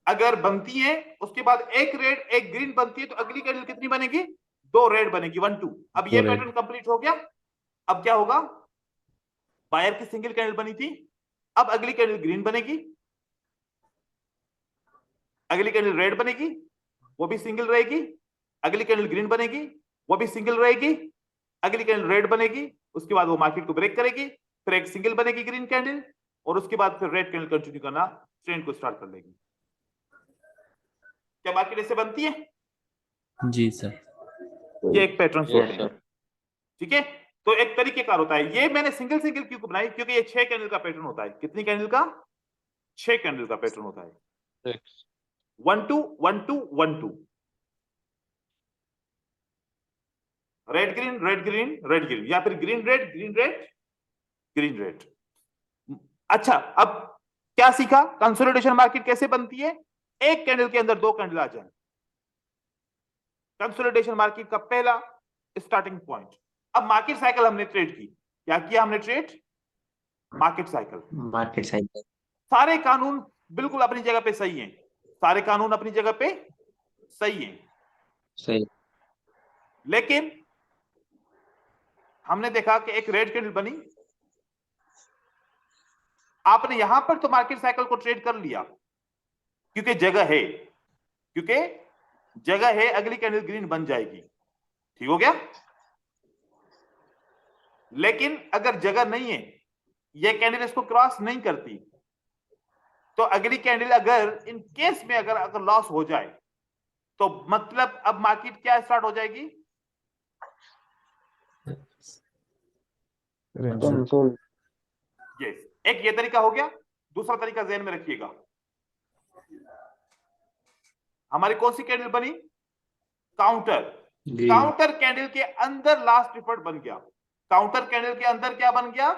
[SPEAKER 1] अगर बनती है, उसके बाद एक रेड एक ग्रीन बनती है, तो अगली कैंडल कितनी बनेगी? 2 रेड बनेगी, 1 2। अब ये पैटर्न कंप्लीट हो गया। अब क्या होगा? बायर की सिंगल कैंडल बनी थी, अब अगली कैंडल ग्रीन बनेगी, अगली कैंडल रेड बनेगी, वो भी सिंगल रहेगी, अगली कैंडल ग्रीन बनेगी, वो भी सिंगल रहेगी, अगली कैंडल रेड बनेगी, उसके बाद वो मार्केट को ब्रेक करेगी, फिर एक सिंगल बनेगी ग्रीन कैंडल, और उसके बाद फिर रेड कैंडल कंटिन्यू करना ट्रेंड को स्टार्ट कर लेगी। क्या मार्केट ऐसे बनती है?
[SPEAKER 4] जी सर।
[SPEAKER 1] ये एक पैटर्न
[SPEAKER 7] यस
[SPEAKER 1] होते हैं,
[SPEAKER 7] सर।
[SPEAKER 1] ठीक है। तो एक तरीकेकार होता है, ये मैंने सिंगल सिंगल क्यों बनाई, क्योंकि ये 6 कैंडल का पैटर्न होता है। कितनी कैंडल का? 6 कैंडल का पैटर्न होता है।
[SPEAKER 7] 6
[SPEAKER 1] 1 2 1 2 1 2, red green red green red green, या फिर green red green red green red. अच्छा, अब क्या सीखा? कंसोलिडेशन मार्केट कैसे बनती है? एक कैंडल के अंदर 2 कैंडल आ जाए, कंसोलिडेशन मार्केट का पहला स्टार्टिंग पॉइंट। अब मार्केट साइकिल हमने ट्रेड की, क्या किया हमने trade? Market cycle.
[SPEAKER 3] Market cycle.
[SPEAKER 1] सारे कानून बिल्कुल अपनी जगह पे सही हैं, सारे कानून अपनी जगह पे सही हैं,
[SPEAKER 3] सही।
[SPEAKER 1] लेकिन हमने देखा कि एक रेड कैंडल बनी, आपने यहां पर तो मार्केट साइकिल को ट्रेड कर लिया क्योंकि जगह है, क्योंकि जगह है, अगली कैंडल ग्रीन बन जाएगी, ठीक हो गया। लेकिन अगर जगह नहीं है, यह कैंडल इसको क्रॉस नहीं करती, तो अगली कैंडल अगर इन केस में अगर लॉस हो जाए, तो मतलब अब मार्केट क्या स्टार्ट हो जाएगी? यस, एक ये तरीका हो गया। दूसरा तरीका ध्यान में रखिएगा, हमारी कौन सी कैंडल बनी? काउंटर। काउंटर कैंडल के अंदर लास्ट एफर्ट बन गया, काउंटर कैंडल के अंदर क्या बन गया?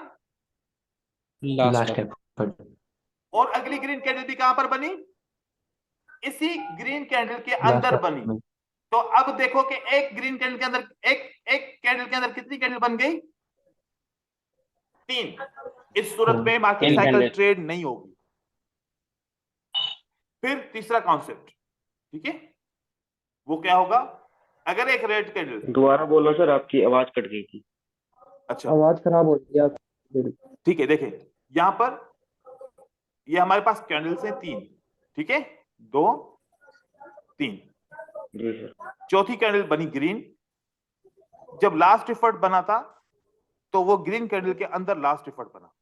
[SPEAKER 3] Last effort.
[SPEAKER 1] और अगली ग्रीन कैंडल भी कहां पर बनी? इसी ग्रीन कैंडल के अंदर बनी। तो अब देखो कि एक ग्रीन कैंडल के अंदर एक कैंडल के अंदर कितनी कैंडल बन गई? 3। इस सूरत में मार्केट
[SPEAKER 2] 3
[SPEAKER 1] साइकिल
[SPEAKER 2] कैंडल।
[SPEAKER 1] ट्रेड नहीं होगी। फिर तीसरा कॉन्सेप्ट, ठीक है, वो क्या होगा? अगर एक रेड कैंडल,
[SPEAKER 2] दोबारा बोलो सर, आपकी आवाज कट गई थी।
[SPEAKER 1] अच्छा
[SPEAKER 6] आवाज खराब हो रही है आपकी।
[SPEAKER 1] ठीक है, देखें यहां पर ये हमारे पास कैंडल्स हैं 3, ठीक है, 2 3,
[SPEAKER 2] जी सर।
[SPEAKER 1] चौथी कैंडल बनी ग्रीन। जब लास्ट एफर्ट बना था तो वो ग्रीन कैंडल के अंदर लास्ट एफर्ट बना,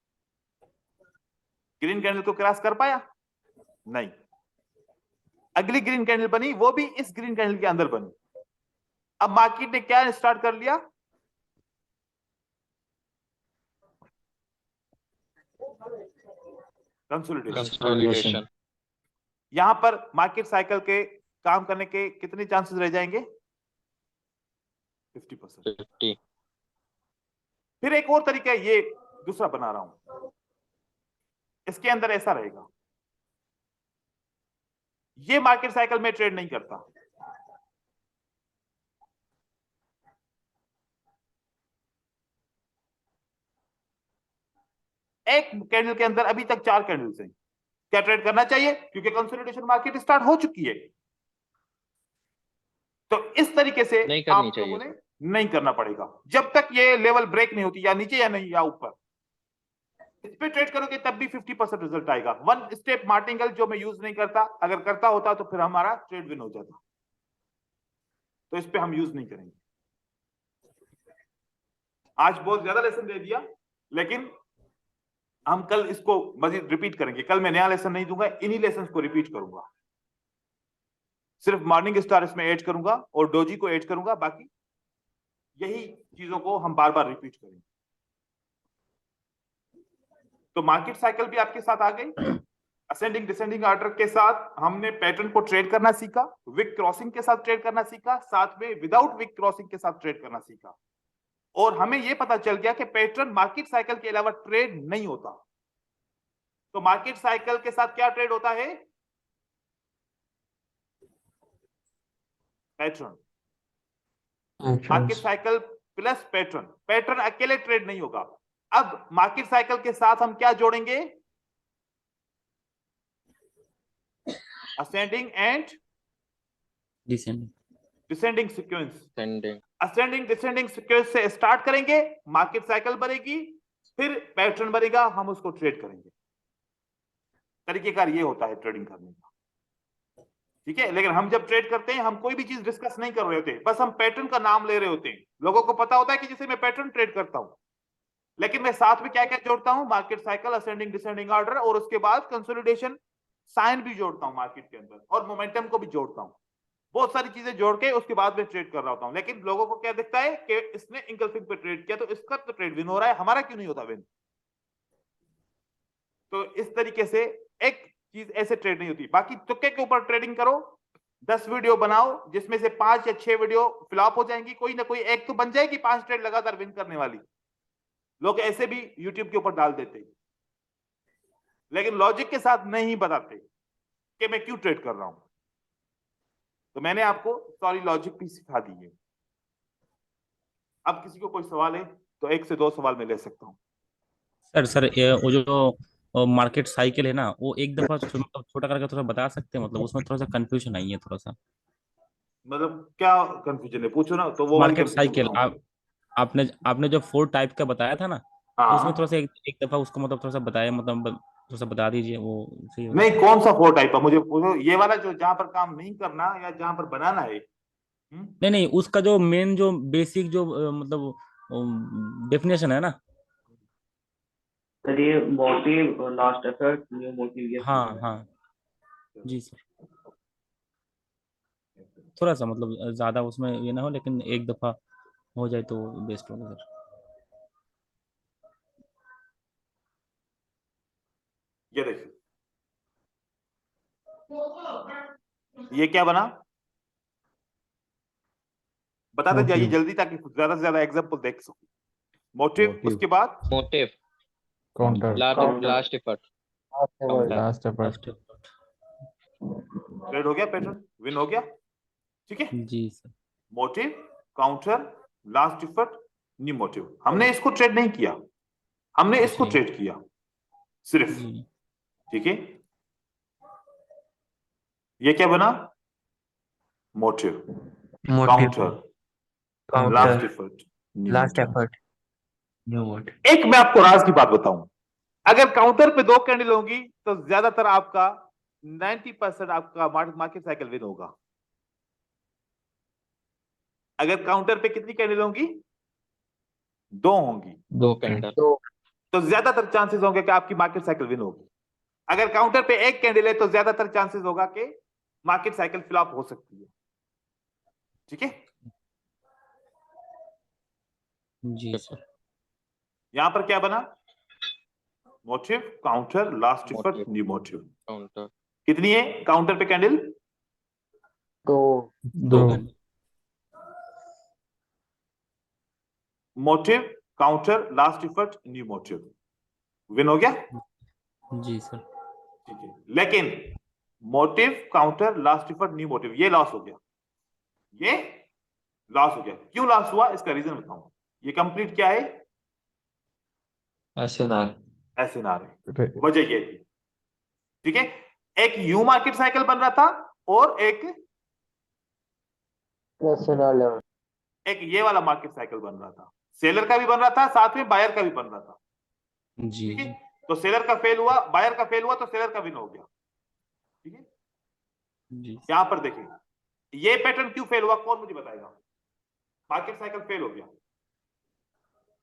[SPEAKER 1] ग्रीन कैंडल को क्रॉस कर पाया? नहीं। अगली ग्रीन कैंडल बनी, वो भी इस ग्रीन कैंडल के अंदर बनी। अब मार्केट ने क्या स्टार्ट कर लिया?
[SPEAKER 7] कंसोलिडेशन।
[SPEAKER 1] यहां पर मार्केट साइकिल के काम करने के कितने चांसेस रह जाएंगे? 50%।
[SPEAKER 7] 50।
[SPEAKER 1] फिर एक और तरीका है, ये दूसरा बना रहा हूं, इसके अंदर ऐसा रहेगा, ये मार्केट साइकिल में ट्रेड नहीं करता, एक कैंडल के अंदर अभी तक 4 कैंडल्स हैं, क्या ट्रेड करना चाहिए? क्योंकि कंसोलिडेशन मार्केट स्टार्ट हो चुकी है। तो इस तरीके से
[SPEAKER 7] नहीं करनी
[SPEAKER 1] आप
[SPEAKER 7] चाहिए
[SPEAKER 1] लोगों ने नहीं करना पड़ेगा, जब तक ये लेवल ब्रेक नहीं होती, या नीचे या नहीं या ऊपर, इस पे ट्रेड करोगे तब भी 50% रिजल्ट आएगा। 1 स्टेप मार्टिंगल जो मैं यूज नहीं करता, अगर करता होता तो फिर हमारा ट्रेड विन हो जाता, तो इस पे हम यूज नहीं करेंगे। आज बहुत ज्यादा लेसन दे दिया, लेकिन हम कल इसको मजीद रिपीट करेंगे। कल मैं नया लेसन नहीं दूंगा, इन्हीं लेसन को रिपीट करूंगा, सिर्फ मॉर्निंग स्टार इसमें ऐड करूंगा और डोजी को ऐड करूंगा, बाकी यही चीजों को हम बार बार रिपीट करेंगे। तो मार्केट साइकिल भी आपके साथ आ गई। असेंडिंग डिसेंडिंग ऑर्डर के साथ हमने पैटर्न को ट्रेड करना सीखा, विक क्रॉसिंग के साथ ट्रेड करना सीखा, साथ में विदाउट विक क्रॉसिंग के साथ ट्रेड करना सीखा, और हमें यह पता चल गया कि पैटर्न मार्केट साइकिल के अलावा ट्रेड नहीं होता। तो मार्केट साइकिल के साथ क्या ट्रेड होता है? Pattern. Market cycle plus pattern, pattern अकेले ट्रेड नहीं होगा। अब मार्केट साइकिल के साथ हम क्या जोड़ेंगे? Ascending and
[SPEAKER 4] descending.
[SPEAKER 1] Descending sequence.
[SPEAKER 7] Sending.
[SPEAKER 1] Ascending descending sequence से स्टार्ट करेंगे, मार्केट साइकिल बनेगी, फिर पैटर्न बनेगा, हम उसको ट्रेड करेंगे। तरीकेकार ये होता है ट्रेडिंग करने का, ठीक है। लेकिन हम जब ट्रेड करते हैं, हम कोई भी चीज डिस्कस नहीं कर रहे होते, बस हम पैटर्न का नाम ले रहे होते हैं। लोगों को पता होता है कि जैसे मैं पैटर्न ट्रेड करता हूं, लेकिन मैं साथ में क्या क्या जोड़ता हूं? Market cycle, ascending descending order, और उसके बाद कंसोलिडेशन साइन भी जोड़ता हूँ मार्केट के अंदर और मोमेंटम को भी जोड़ता हूँ, बहुत सारी चीजें जोड़ के उसके बाद में ट्रेड कर रहा होता हूँ। लेकिन लोगों को क्या दिखता है कि इसने इंगल्फिंग पे ट्रेड किया तो इसका तो ट्रेड विन हो रहा है, हमारा क्यों नहीं होता विन। तो इस तरीके से एक चीज ऐसे ट्रेड नहीं होती। बाकी तुक्के के ऊपर ट्रेडिंग करो, 10 वीडियो बनाओ जिसमें से 5 या 6 वीडियो फ्लॉप हो जाएंगी, कोई ना कोई एक तो बन जाएगी 5 ट्रेड लगातार विन करने वाली। लोग ऐसे भी यूट्यूब के ऊपर डाल देते, लेकिन लॉजिक के साथ नहीं बताते कि मैं क्यों ट्रेड कर रहा हूं। तो मैंने आपको सारी लॉजिक भी सिखा दी है। अब किसी को कोई सवाल है तो 1 से 2 सवाल मैं ले सकता हूं।
[SPEAKER 4] सर ये वो जो मार्केट साइकिल है ना, वो एक दफा मतलब छोटा करके थोड़ा बता सकते हैं, मतलब उसमें थोड़ा सा कंफ्यूजन आई है थोड़ा सा।
[SPEAKER 1] मतलब क्या कंफ्यूजन है, पूछो ना, तो वो वाली
[SPEAKER 4] मार्केट
[SPEAKER 1] कंफ्यूजन
[SPEAKER 4] साइकिल
[SPEAKER 1] बताऊं।
[SPEAKER 4] आपने जो 4 टाइप का बताया था ना, तो उसमें थोड़ा
[SPEAKER 1] हाँ,
[SPEAKER 4] सा एक दफा उसको मतलब थोड़ा सा बताया, मतलब थोड़ा सा बता दीजिए, वो सही होगा।
[SPEAKER 1] नहीं कौन सा 4 टाइप है मुझे पूछो, ये वाला जो जहां पर काम नहीं करना या जहां पर बनाना है।
[SPEAKER 4] नहीं नहीं, उसका जो मेन जो बेसिक जो मतलब डेफिनेशन है ना।
[SPEAKER 2] सर ये motive, last effort, new motive, ये पूछ
[SPEAKER 4] हाँ
[SPEAKER 2] रहे हैं।
[SPEAKER 4] हाँ जी सर, थोड़ा सा मतलब ज्यादा उसमें ये ना हो, लेकिन एक दफा हो जाए तो बेस्ट होगा सर।
[SPEAKER 1] ये देखिए, ये क्या बना, बताते जाइए
[SPEAKER 8] मोटिव
[SPEAKER 1] जल्दी ताकि ज्यादा से ज्यादा एग्जांपल देख सको। मोटिव,
[SPEAKER 8] मोटिव
[SPEAKER 1] उसके बाद
[SPEAKER 7] motive,
[SPEAKER 8] counter
[SPEAKER 7] last effort,
[SPEAKER 8] last effort
[SPEAKER 4] first.
[SPEAKER 1] Trade हो गया, पैटर्न विन हो गया, ठीक है।
[SPEAKER 4] जी sir.
[SPEAKER 1] Motive, counter, last effort, new motive. हमने इसको ट्रेड नहीं किया, हमने इसको
[SPEAKER 4] जी
[SPEAKER 1] ट्रेड किया सिर्फ,
[SPEAKER 4] जी
[SPEAKER 1] ठीक है। ये क्या बना, motive,
[SPEAKER 3] motive,
[SPEAKER 1] counter,
[SPEAKER 3] counter,
[SPEAKER 1] last effort, new
[SPEAKER 3] last
[SPEAKER 1] motive.
[SPEAKER 3] Effort, new motive.
[SPEAKER 1] एक मैं आपको राज की बात बताऊं, अगर काउंटर पे 2 कैंडल होंगी तो ज्यादातर आपका 90% आपका मार्केट साइकिल विन होगा। अगर काउंटर पे कितनी कैंडल होंगी, 2 होंगी,
[SPEAKER 7] 2 कैंडल,
[SPEAKER 1] तो ज्यादातर चांसेस होंगे कि आपकी मार्केट साइकिल विन होगी। अगर काउंटर पे 1 कैंडल है तो ज्यादातर चांसेस होगा कि मार्केट साइकिल फ्लॉप हो सकती है, ठीक है।
[SPEAKER 4] जी सर।
[SPEAKER 1] यहां पर क्या बना, motive, counter, last effort,
[SPEAKER 7] motive,
[SPEAKER 1] new motive.
[SPEAKER 7] Counter,
[SPEAKER 1] कितनी है काउंटर पे candle,
[SPEAKER 8] 2
[SPEAKER 1] motive, counter, last effort, new motive. Win हो गया,
[SPEAKER 4] जी सर।
[SPEAKER 1] ठीक है। लेकिन motive, counter, last effort, new motive, ये लॉस हो गया, ये लॉस हो गया। क्यों लॉस हुआ, इसका रीजन बताऊं। ये कंप्लीट क्या है,
[SPEAKER 8] एसएनआर
[SPEAKER 1] एसएनआर है, वजह ये थी, ठीक है। एक यू मार्केट साइकिल बन रहा था और एक ये वाला मार्केट साइकिल बन रहा था। सेलर का भी बन रहा था, साथ में बायर का भी बन रहा था,
[SPEAKER 4] जी
[SPEAKER 1] ठीक है। तो सेलर का फेल हुआ, बायर का फेल हुआ, तो सेलर का विन हो गया, ठीक है।
[SPEAKER 4] जी
[SPEAKER 1] यहां पर देखिए, ये पैटर्न क्यों फेल हुआ, कौन मुझे बताएगा। मार्केट साइकिल फेल हो गया,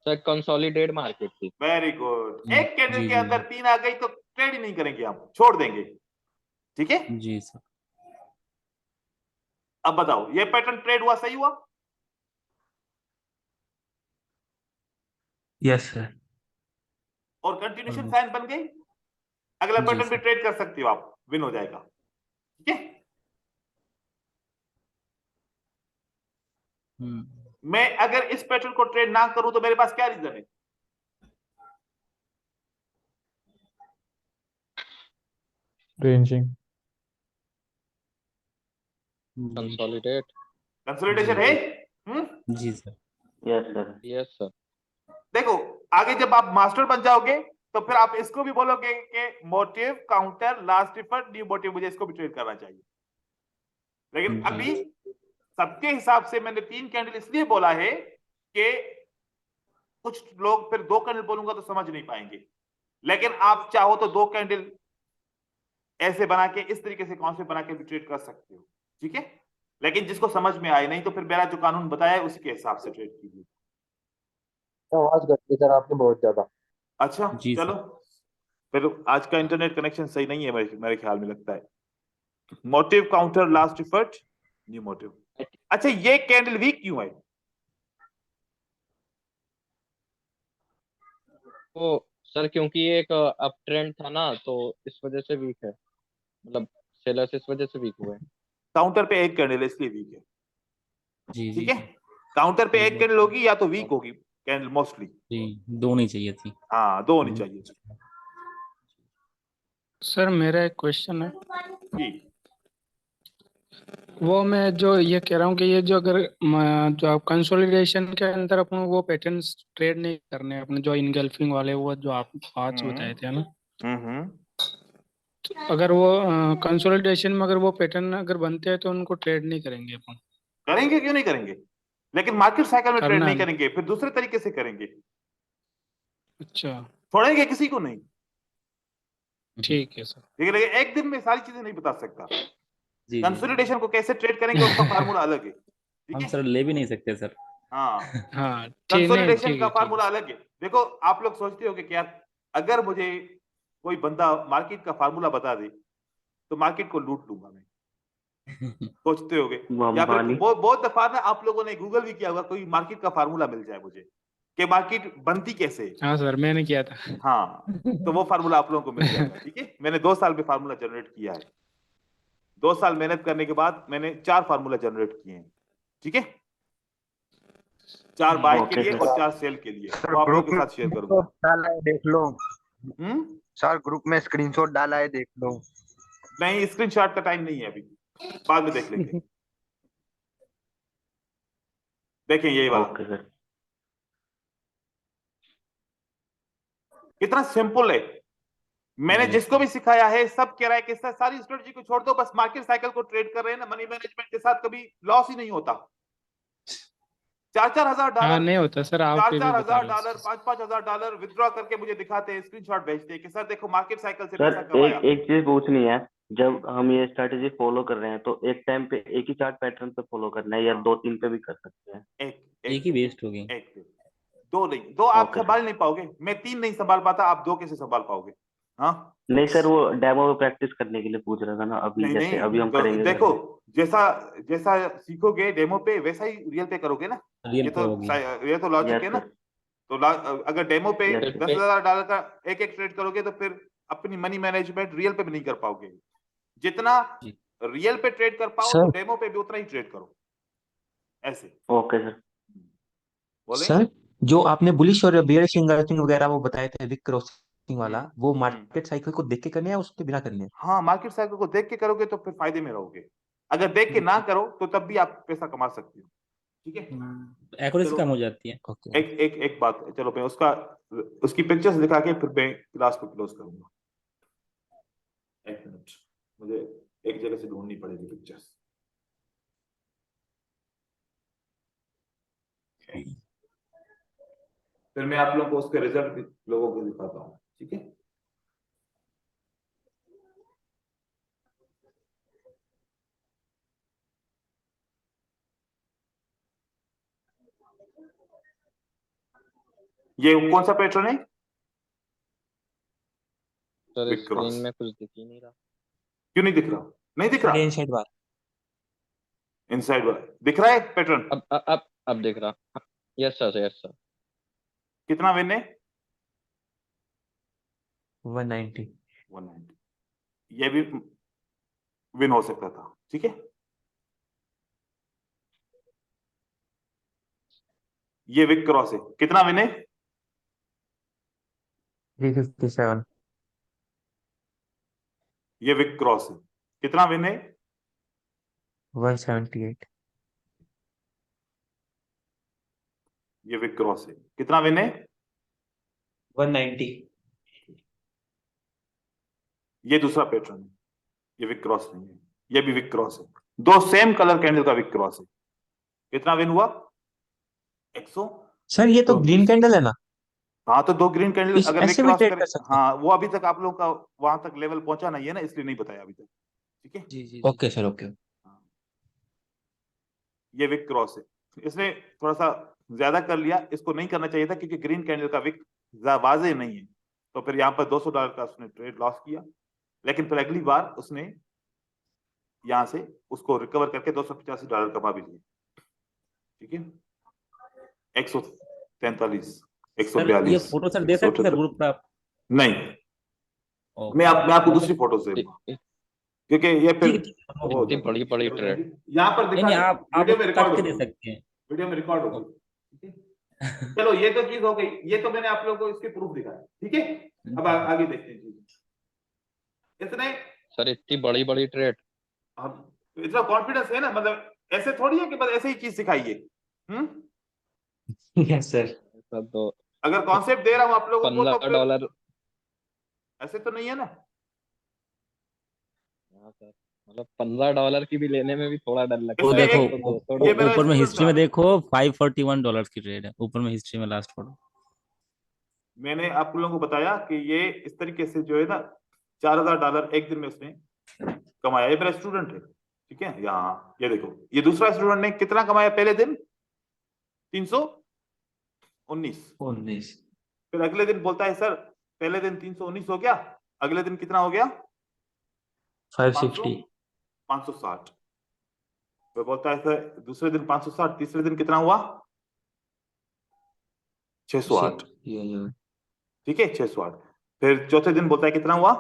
[SPEAKER 7] सर कंसोलिडेट मार्केट थी।
[SPEAKER 1] Very good.
[SPEAKER 4] जी
[SPEAKER 1] एक कैंडल
[SPEAKER 4] जी
[SPEAKER 1] के
[SPEAKER 4] जी
[SPEAKER 1] अंदर 3 आ गई तो ट्रेड ही नहीं करेंगे, हम छोड़ देंगे, ठीक है।
[SPEAKER 4] जी सर।
[SPEAKER 1] अब बताओ, ये पैटर्न ट्रेड हुआ, सही हुआ,
[SPEAKER 3] यस सर।
[SPEAKER 1] और कंटिन्यूशन
[SPEAKER 4] ऑलमोस्ट।
[SPEAKER 1] साइन बन गई। अगला
[SPEAKER 4] जी
[SPEAKER 1] पैटर्न भी
[SPEAKER 4] सर।
[SPEAKER 1] ट्रेड कर सकती हो आप, विन हो जाएगा, ठीक है। मैं अगर इस पैटर्न को ट्रेड ना करूं तो मेरे पास क्या रीजन है,
[SPEAKER 8] रेंजिंग
[SPEAKER 7] कंसोलिडेट,
[SPEAKER 1] कंसोलिडेशन
[SPEAKER 4] जी
[SPEAKER 1] है।
[SPEAKER 4] जी sir.
[SPEAKER 2] Yes sir.
[SPEAKER 7] Yes sir.
[SPEAKER 1] देखो, आगे जब आप मास्टर बन जाओगे तो फिर आप इसको भी बोलोगे कि motive, counter, last effort, new motive, मुझे इसको भी ट्रेड करना चाहिए। लेकिन
[SPEAKER 4] जी
[SPEAKER 1] अभी सबके हिसाब से मैंने 3 कैंडल इसलिए बोला है कि कुछ लोग फिर 2 कैंडल बोलूंगा तो समझ नहीं पाएंगे। लेकिन आप चाहो तो 2 कैंडल ऐसे बना के, इस तरीके से कौन से बना के भी ट्रेड कर सकते हो, ठीक है। लेकिन जिसको समझ में आए, नहीं तो फिर मेरा जो कानून बताया है उसी के हिसाब से ट्रेड कीजिए।
[SPEAKER 6] आवाज करती सर आपने बहुत ज्यादा।
[SPEAKER 1] अच्छा
[SPEAKER 4] जी
[SPEAKER 1] चलो,
[SPEAKER 4] सर।
[SPEAKER 1] फिर आज का इंटरनेट कनेक्शन सही नहीं है मेरे मेरे ख्याल में लगता है। Motive counter last effort new motive. अच्छा ये कैंडल वीक क्यों है?
[SPEAKER 7] तो सर क्योंकि ये एक अप ट्रेंड था ना, तो इस वजह से वीक है, मतलब सेलर्स इस वजह से वीक हुए हैं।
[SPEAKER 1] काउंटर पे एक कैंडल है इसलिए वीक है,
[SPEAKER 4] जी
[SPEAKER 1] ठीक
[SPEAKER 4] जी
[SPEAKER 1] है। काउंटर पे
[SPEAKER 4] ये
[SPEAKER 1] एक
[SPEAKER 4] बात
[SPEAKER 1] कैंडल होगी या तो वीक होगी कैंडल मोस्टली।
[SPEAKER 4] जी, दो नहीं चाहिए थी।
[SPEAKER 1] हाँ दो होनी चाहिए
[SPEAKER 9] सर मेरा एक क्वेश्चन है,
[SPEAKER 1] जी।
[SPEAKER 9] वो मैं जो ये कह रहा हूँ कि ये जो अगर जो आप कंसोलिडेशन के अंदर अपन वो पैटर्न्स ट्रेड नहीं करने अपने जो इनगल्फिंग वाले वो जो आप आज बताए थे ना,
[SPEAKER 1] हम्म।
[SPEAKER 9] तो अगर वो कंसोलिडेशन में अगर वो पैटर्न अगर बनते हैं तो उनको ट्रेड नहीं करेंगे अपन?
[SPEAKER 1] करेंगे क्यों नहीं करेंगे, लेकिन मार्केट साइकिल में ट्रेड
[SPEAKER 9] करना
[SPEAKER 1] नहीं
[SPEAKER 9] है।
[SPEAKER 1] करेंगे, फिर दूसरे तरीके से करेंगे,
[SPEAKER 9] अच्छा
[SPEAKER 1] छोड़ेंगे किसी को नहीं।
[SPEAKER 9] ठीक है सर।
[SPEAKER 1] लेकिन एक दिन में सारी चीजें नहीं बता सकता।
[SPEAKER 4] जी जी
[SPEAKER 1] कंसोलिडेशन को कैसे ट्रेड करेंगे उसका फार्मूला अलग है, ठीक
[SPEAKER 4] हम
[SPEAKER 1] है।
[SPEAKER 4] सर ले भी नहीं सकते सर।
[SPEAKER 1] हाँ
[SPEAKER 9] हाँ ठीक, नहीं
[SPEAKER 1] कंसोलिडेशन
[SPEAKER 9] ठीक
[SPEAKER 1] का
[SPEAKER 9] है ठीक
[SPEAKER 1] फार्मूला
[SPEAKER 9] है।
[SPEAKER 1] अलग है। देखो आप लोग सोचते हो कि यार अगर मुझे कोई बंदा मार्केट का फार्मूला बता दे तो मार्केट को लूट लूंगा मैं, सोचते होगे।
[SPEAKER 2] वो
[SPEAKER 1] या फिर
[SPEAKER 2] अंबानी।
[SPEAKER 1] बहुत दफा ना आप लोगों ने गूगल भी किया होगा कोई मार्केट का फार्मूला मिल जाए मुझे कि मार्केट बनती कैसे है।
[SPEAKER 9] हाँ सर मैंने किया था।
[SPEAKER 1] हाँ तो वो फार्मूला आप लोगों को मिल जाएगा, ठीक है। मैंने 2 साल में फार्मूला जनरेट किया है, 2 साल मेहनत करने के बाद मैंने 4 फार्मूला जनरेट किए हैं, ठीक है। 4 बाय के
[SPEAKER 2] ओके
[SPEAKER 1] लिए
[SPEAKER 2] सर।
[SPEAKER 1] और 4 सेल के लिए,
[SPEAKER 10] सर
[SPEAKER 1] वो आप लोगों
[SPEAKER 10] ग्रुप
[SPEAKER 1] के
[SPEAKER 10] में
[SPEAKER 1] साथ शेयर करूंगा।
[SPEAKER 10] डाला है, देख लो।
[SPEAKER 1] हम्म।
[SPEAKER 10] सर ग्रुप में स्क्रीनशॉट डाला है, देख लो।
[SPEAKER 1] नहीं स्क्रीनशॉट का टाइम नहीं है अभी, बाद में देख लेंगे। देखें यही वाला
[SPEAKER 2] ओके सर।
[SPEAKER 1] कितना सिंपल है। मैंने
[SPEAKER 4] जी
[SPEAKER 1] जिसको भी सिखाया है सब कह रहा है कि सर सारी स्ट्रेटजी को छोड़ दो, बस मार्केट साइकिल को ट्रेड कर रहे हैं ना, मनी मैनेजमेंट के साथ कभी लॉस ही नहीं होता। 4-4 हजार
[SPEAKER 9] हाँ
[SPEAKER 1] डॉलर
[SPEAKER 9] नहीं होता सर, आप
[SPEAKER 1] चार
[SPEAKER 9] भी
[SPEAKER 1] चार
[SPEAKER 9] बता
[SPEAKER 1] हजार
[SPEAKER 9] रहे हो।
[SPEAKER 1] डॉलर 5-5 हजार डॉलर विथड्रॉ करके मुझे दिखाते हैं, स्क्रीनशॉट भेजते हैं कि सर देखो मार्केट साइकिल से
[SPEAKER 2] सर
[SPEAKER 1] पैसा कमाया।
[SPEAKER 2] एक एक चीज पूछनी है, जब हम ये स्ट्रेटेजी फॉलो कर रहे हैं तो एक टाइम पे एक ही चार्ट पैटर्न पे फॉलो करना है या 2-3 पे भी कर सकते हैं?
[SPEAKER 1] एक
[SPEAKER 4] एक ही वेस्ट हो गई।
[SPEAKER 1] एक पे, दो नहीं, दो आप
[SPEAKER 2] ओके
[SPEAKER 1] संभाल
[SPEAKER 2] सर।
[SPEAKER 1] नहीं पाओगे। मैं 3 नहीं संभाल पाता, आप 2 कैसे संभाल पाओगे? हाँ
[SPEAKER 2] नहीं सर, वो डेमो में प्रैक्टिस करने के लिए पूछ रहा था ना, अभी
[SPEAKER 1] नहीं
[SPEAKER 2] जैसे
[SPEAKER 1] नहीं,
[SPEAKER 2] अभी हम
[SPEAKER 1] तो
[SPEAKER 2] करेंगे घर
[SPEAKER 1] देखो
[SPEAKER 2] में।
[SPEAKER 1] जैसा जैसा सीखोगे डेमो पे वैसा ही रियल पे करोगे ना।
[SPEAKER 4] रियल
[SPEAKER 1] ये
[SPEAKER 4] पे होगी।
[SPEAKER 1] ये तो लॉजिक
[SPEAKER 2] यस
[SPEAKER 1] है ना।
[SPEAKER 2] सर।
[SPEAKER 1] तो अगर डेमो पे
[SPEAKER 2] यस
[SPEAKER 7] फिर
[SPEAKER 2] सर।
[SPEAKER 1] 10,000 डॉलर का एक एक ट्रेड करोगे तो फिर अपनी मनी मैनेजमेंट रियल पे भी नहीं कर पाओगे। जितना
[SPEAKER 4] जी
[SPEAKER 1] रियल पे ट्रेड कर पाओ तो
[SPEAKER 3] सर
[SPEAKER 1] डेमो पे भी उतना ही ट्रेड करो, ऐसे।
[SPEAKER 2] Okay sir.
[SPEAKER 1] बोले
[SPEAKER 3] सर जो आपने बुलिश और बेयरिश एंगल्फिंग वगैरह वो बताए थे विक क्रॉसिंग वाला, वो
[SPEAKER 1] हम्म।
[SPEAKER 3] मार्केट साइकिल को देख के करने हैं या उसके बिना करने हैं?
[SPEAKER 1] हाँ मार्केट साइकिल को देख के करोगे तो फिर फायदे में रहोगे, अगर देख के ना करो तो तब भी आप पैसा कमा सकते हो, ठीक है।
[SPEAKER 4] एक्यूरेसी
[SPEAKER 1] चलो
[SPEAKER 4] कम हो जाती है।
[SPEAKER 3] ओके।
[SPEAKER 1] एक बात, चलो मैं उसकी पिक्चर्स दिखा के फिर मैं क्लास को क्लोज करूंगा। एक मिनट, मुझे एक जगह से ढूंढनी पड़ेगी पिक्चर्स। फिर मैं आप लोगों को उसके रिजल्ट भी लोगों को दिखाता हूँ, ठीक है। ये कौन सा पैटर्न है?
[SPEAKER 7] Sir
[SPEAKER 1] big cross.
[SPEAKER 7] स्क्रीन में कुछ दिख ही नहीं रहा।
[SPEAKER 1] क्यों नहीं दिख रहा? नहीं दिख रहा?
[SPEAKER 3] इनसाइड बार।
[SPEAKER 1] इनसाइड वाला दिख रहा है पैटर्न?
[SPEAKER 7] अब दिख रहा। Yes sir, yes sir.
[SPEAKER 1] कितना विन है?
[SPEAKER 3] 190।
[SPEAKER 1] 190। ये भी विन हो सकता था, ठीक है। ये विक क्रॉस है, कितना विन है?
[SPEAKER 3] 357।
[SPEAKER 1] ये विक क्रॉस है, कितना विन है?
[SPEAKER 3] 178।
[SPEAKER 1] ये विक क्रॉस है, कितना विन है?
[SPEAKER 3] 190।
[SPEAKER 1] ये दूसरा पैटर्न है, ये विक क्रॉस नहीं है, ये भी विक क्रॉस है। दो सेम कलर कैंडल का विक क्रॉस है, कितना विन हुआ? 100।
[SPEAKER 3] सर ये तो ग्रीन कैंडल है ना?
[SPEAKER 1] हाँ तो 2 ग्रीन कैंडल
[SPEAKER 3] इस
[SPEAKER 1] अगर विक
[SPEAKER 3] ऐसे भी
[SPEAKER 1] क्रॉस
[SPEAKER 3] ट्रेड
[SPEAKER 1] करे,
[SPEAKER 3] कर सकते हैं?
[SPEAKER 1] हाँ वो अभी तक आप लोगों का वहां तक लेवल पहुंचा नहीं है ना, इसलिए नहीं बताया अभी तक, ठीक है।
[SPEAKER 4] जी जी
[SPEAKER 3] ओके सर ओके।
[SPEAKER 1] ये विक क्रॉस है, इसने थोड़ा सा ज्यादा कर लिया, इसको नहीं करना चाहिए था क्योंकि ग्रीन कैंडल का विक वाजे नहीं है। तो फिर यहाँ पर $200 का उसने ट्रेड लॉस किया, लेकिन फिर अगली बार उसने यहाँ से उसको रिकवर करके $285 कमा भी लिए। ठीक है, 143,
[SPEAKER 4] सर ये
[SPEAKER 1] 142,
[SPEAKER 4] फोटो सर दे सकते हैं सर
[SPEAKER 1] 178।
[SPEAKER 4] ग्रुप पर आप?
[SPEAKER 1] नहीं,
[SPEAKER 4] ओके।
[SPEAKER 1] मैं आपको दूसरी फोटोज दे दूंगा, क्योंकि ये फिर
[SPEAKER 4] ठीक है
[SPEAKER 1] वो हो
[SPEAKER 7] इतनी बड़ी बड़ी ट्रेड।
[SPEAKER 1] यहाँ पर
[SPEAKER 4] नहीं
[SPEAKER 1] दिखा
[SPEAKER 4] नहीं,
[SPEAKER 1] दे,
[SPEAKER 4] आप
[SPEAKER 1] वीडियो में
[SPEAKER 4] उसको
[SPEAKER 1] रिकॉर्ड
[SPEAKER 4] काट के
[SPEAKER 1] हो
[SPEAKER 4] दे
[SPEAKER 1] गई,
[SPEAKER 4] सकते हैं।
[SPEAKER 1] वीडियो में रिकॉर्ड हो गई। ठीक है, चलो ये तो चीज हो गई, ये तो मैंने आप लोगों को इसके प्रूफ दिखाया। ठीक है, अब आगे देखते हैं चीज। इसने
[SPEAKER 7] सर इतनी बड़ी बड़ी ट्रेड।
[SPEAKER 1] अब इतना कॉन्फिडेंस है ना, मतलब ऐसे थोड़ी है कि बस ऐसे ही चीज सिखाइए।
[SPEAKER 3] Yes sir.
[SPEAKER 7] सर तो
[SPEAKER 1] अगर कॉन्सेप्ट दे रहा हूं आप लोगों को तो फिर
[SPEAKER 7] $15
[SPEAKER 1] ऐसे तो नहीं है ना।
[SPEAKER 7] हाँ सर, मतलब $15 की भी लेने में भी थोड़ा डर लगता
[SPEAKER 4] वो
[SPEAKER 1] इसलिए
[SPEAKER 7] है।
[SPEAKER 4] देखो
[SPEAKER 7] तो
[SPEAKER 1] ये
[SPEAKER 7] $200
[SPEAKER 1] मेरा
[SPEAKER 4] ऊपर में
[SPEAKER 1] स्टूडेंट
[SPEAKER 4] हिस्ट्री
[SPEAKER 1] था,
[SPEAKER 4] में देखो $541 की ट्रेड है, ऊपर में हिस्ट्री में लास्ट फोटो।
[SPEAKER 1] मैंने आप लोगों को बताया कि ये इस तरीके से जो है ना $4000 एक दिन में उसने कमाया। ये मेरा स्टूडेंट है। ठीक है, यहाँ ये देखो, ये दूसरा स्टूडेंट ने कितना कमाया पहले दिन? 319।
[SPEAKER 3] 19।
[SPEAKER 1] फिर अगले दिन बोलता है सर पहले दिन 319 हो गया, अगले दिन कितना हो गया?
[SPEAKER 3] 560।
[SPEAKER 1] 560। फिर बोलता है सर दूसरे दिन 560, तीसरे दिन कितना हुआ? 608। ठीक है, 608। फिर चौथे दिन बोलता है कितना हुआ?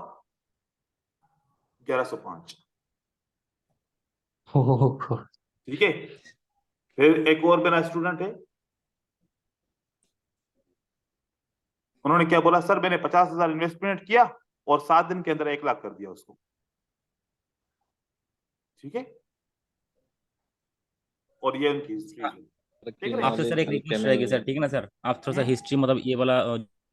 [SPEAKER 1] 1105। ठीक है, फिर एक और मेरा स्टूडेंट है, उन्होंने क्या बोला? सर मैंने 50,000 इन्वेस्टमेंट किया और 7 दिन के अंदर 1 लाख कर दिया उसको। ठीक है, और ये उनकी हिस्ट्री है। ठीक है,
[SPEAKER 4] आपसे सर एक रिक्वेस्ट रहेगी सर, ठीक है ना सर, आप थोड़ा सा हिस्ट्री मतलब ये वाला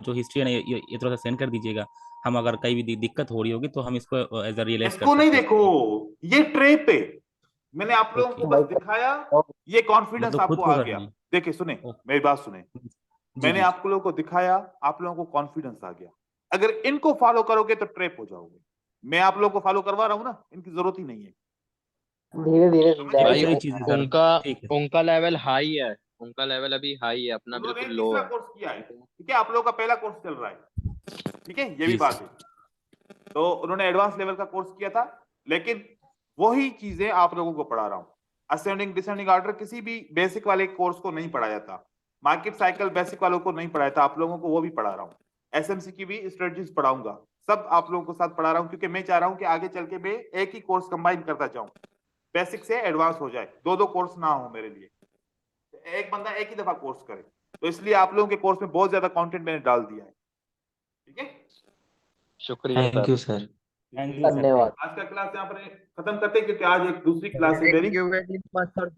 [SPEAKER 4] जो हिस्ट्री है ना ये थोड़ा सा सेंड कर दीजिएगा। हम अगर कहीं भी दिक्कत हो रही होगी तो हम इसको एज अ रियलाइज कर
[SPEAKER 1] इसको नहीं
[SPEAKER 4] सकते हैं।
[SPEAKER 1] देखो, ये ट्रेप है। मैंने आप लोगों को बस दिखाया, ये कॉन्फिडेंस
[SPEAKER 4] मतलब खुद
[SPEAKER 1] आपको
[SPEAKER 4] को
[SPEAKER 1] आ
[SPEAKER 4] करना
[SPEAKER 1] गया।
[SPEAKER 4] है।
[SPEAKER 1] देखिए सुने,
[SPEAKER 4] ओके।
[SPEAKER 1] मेरी बात सुने,
[SPEAKER 4] जी
[SPEAKER 1] मैंने
[SPEAKER 4] जी
[SPEAKER 1] आप लोगों को दिखाया, आप लोगों को कॉन्फिडेंस आ गया। अगर इनको फॉलो करोगे तो ट्रैप हो जाओगे। मैं आप लोगों को फॉलो करवा रहा हूं ना, इनकी जरूरत ही नहीं है।
[SPEAKER 6] धीरे धीरे
[SPEAKER 1] समझ
[SPEAKER 6] समझाएगा
[SPEAKER 1] गए?
[SPEAKER 7] भाई
[SPEAKER 4] सही चीज है सर।
[SPEAKER 7] उनका
[SPEAKER 4] ठीक है।
[SPEAKER 7] उनका लेवल हाई है, उनका लेवल अभी हाई है, अपना
[SPEAKER 1] उन्होंने
[SPEAKER 7] बिल्कुल लो
[SPEAKER 1] तीसरा
[SPEAKER 7] है।
[SPEAKER 1] कोर्स किया है। ठीक है, आप लोगों का पहला कोर्स चल रहा है। ठीक है, ये भी
[SPEAKER 4] जी
[SPEAKER 1] बात
[SPEAKER 4] सर।
[SPEAKER 1] है। तो उन्होंने एडवांस लेवल का कोर्स किया था, लेकिन वही चीजें आप लोगों को पढ़ा रहा हूं। असेंडिंग डिसेंडिंग ऑर्डर किसी भी बेसिक वाले कोर्स को नहीं पढ़ाया था, मार्केट साइकिल बेसिक वालों को नहीं पढ़ाया था, आप लोगों को वो भी पढ़ा रहा हूँ। एसएमसी की भी स्ट्रेटजीज पढ़ाऊंगा, सब आप लोगों को साथ पढ़ा रहा हूँ, क्योंकि मैं चाह रहा हूँ कि आगे चल के मैं एक ही कोर्स कंबाइन करता जाऊं, बेसिक से एडवांस हो जाए, दो कोर्स ना हो मेरे लिए, एक बंदा एक ही दफा कोर्स करे। तो इसलिए आप लोगों के कोर्स में बहुत ज्यादा कंटेंट मैंने डाल दिया है। ठीक है,
[SPEAKER 7] शुक्रिया
[SPEAKER 3] thank
[SPEAKER 7] sir.
[SPEAKER 3] You sir.
[SPEAKER 4] Thank you sir.
[SPEAKER 6] धन्यवाद।
[SPEAKER 1] आज का क्लास यहाँ पर खत्म करते हैं, क्योंकि आज एक दूसरी क्लास है मेरी।
[SPEAKER 10] Thank you very much sir.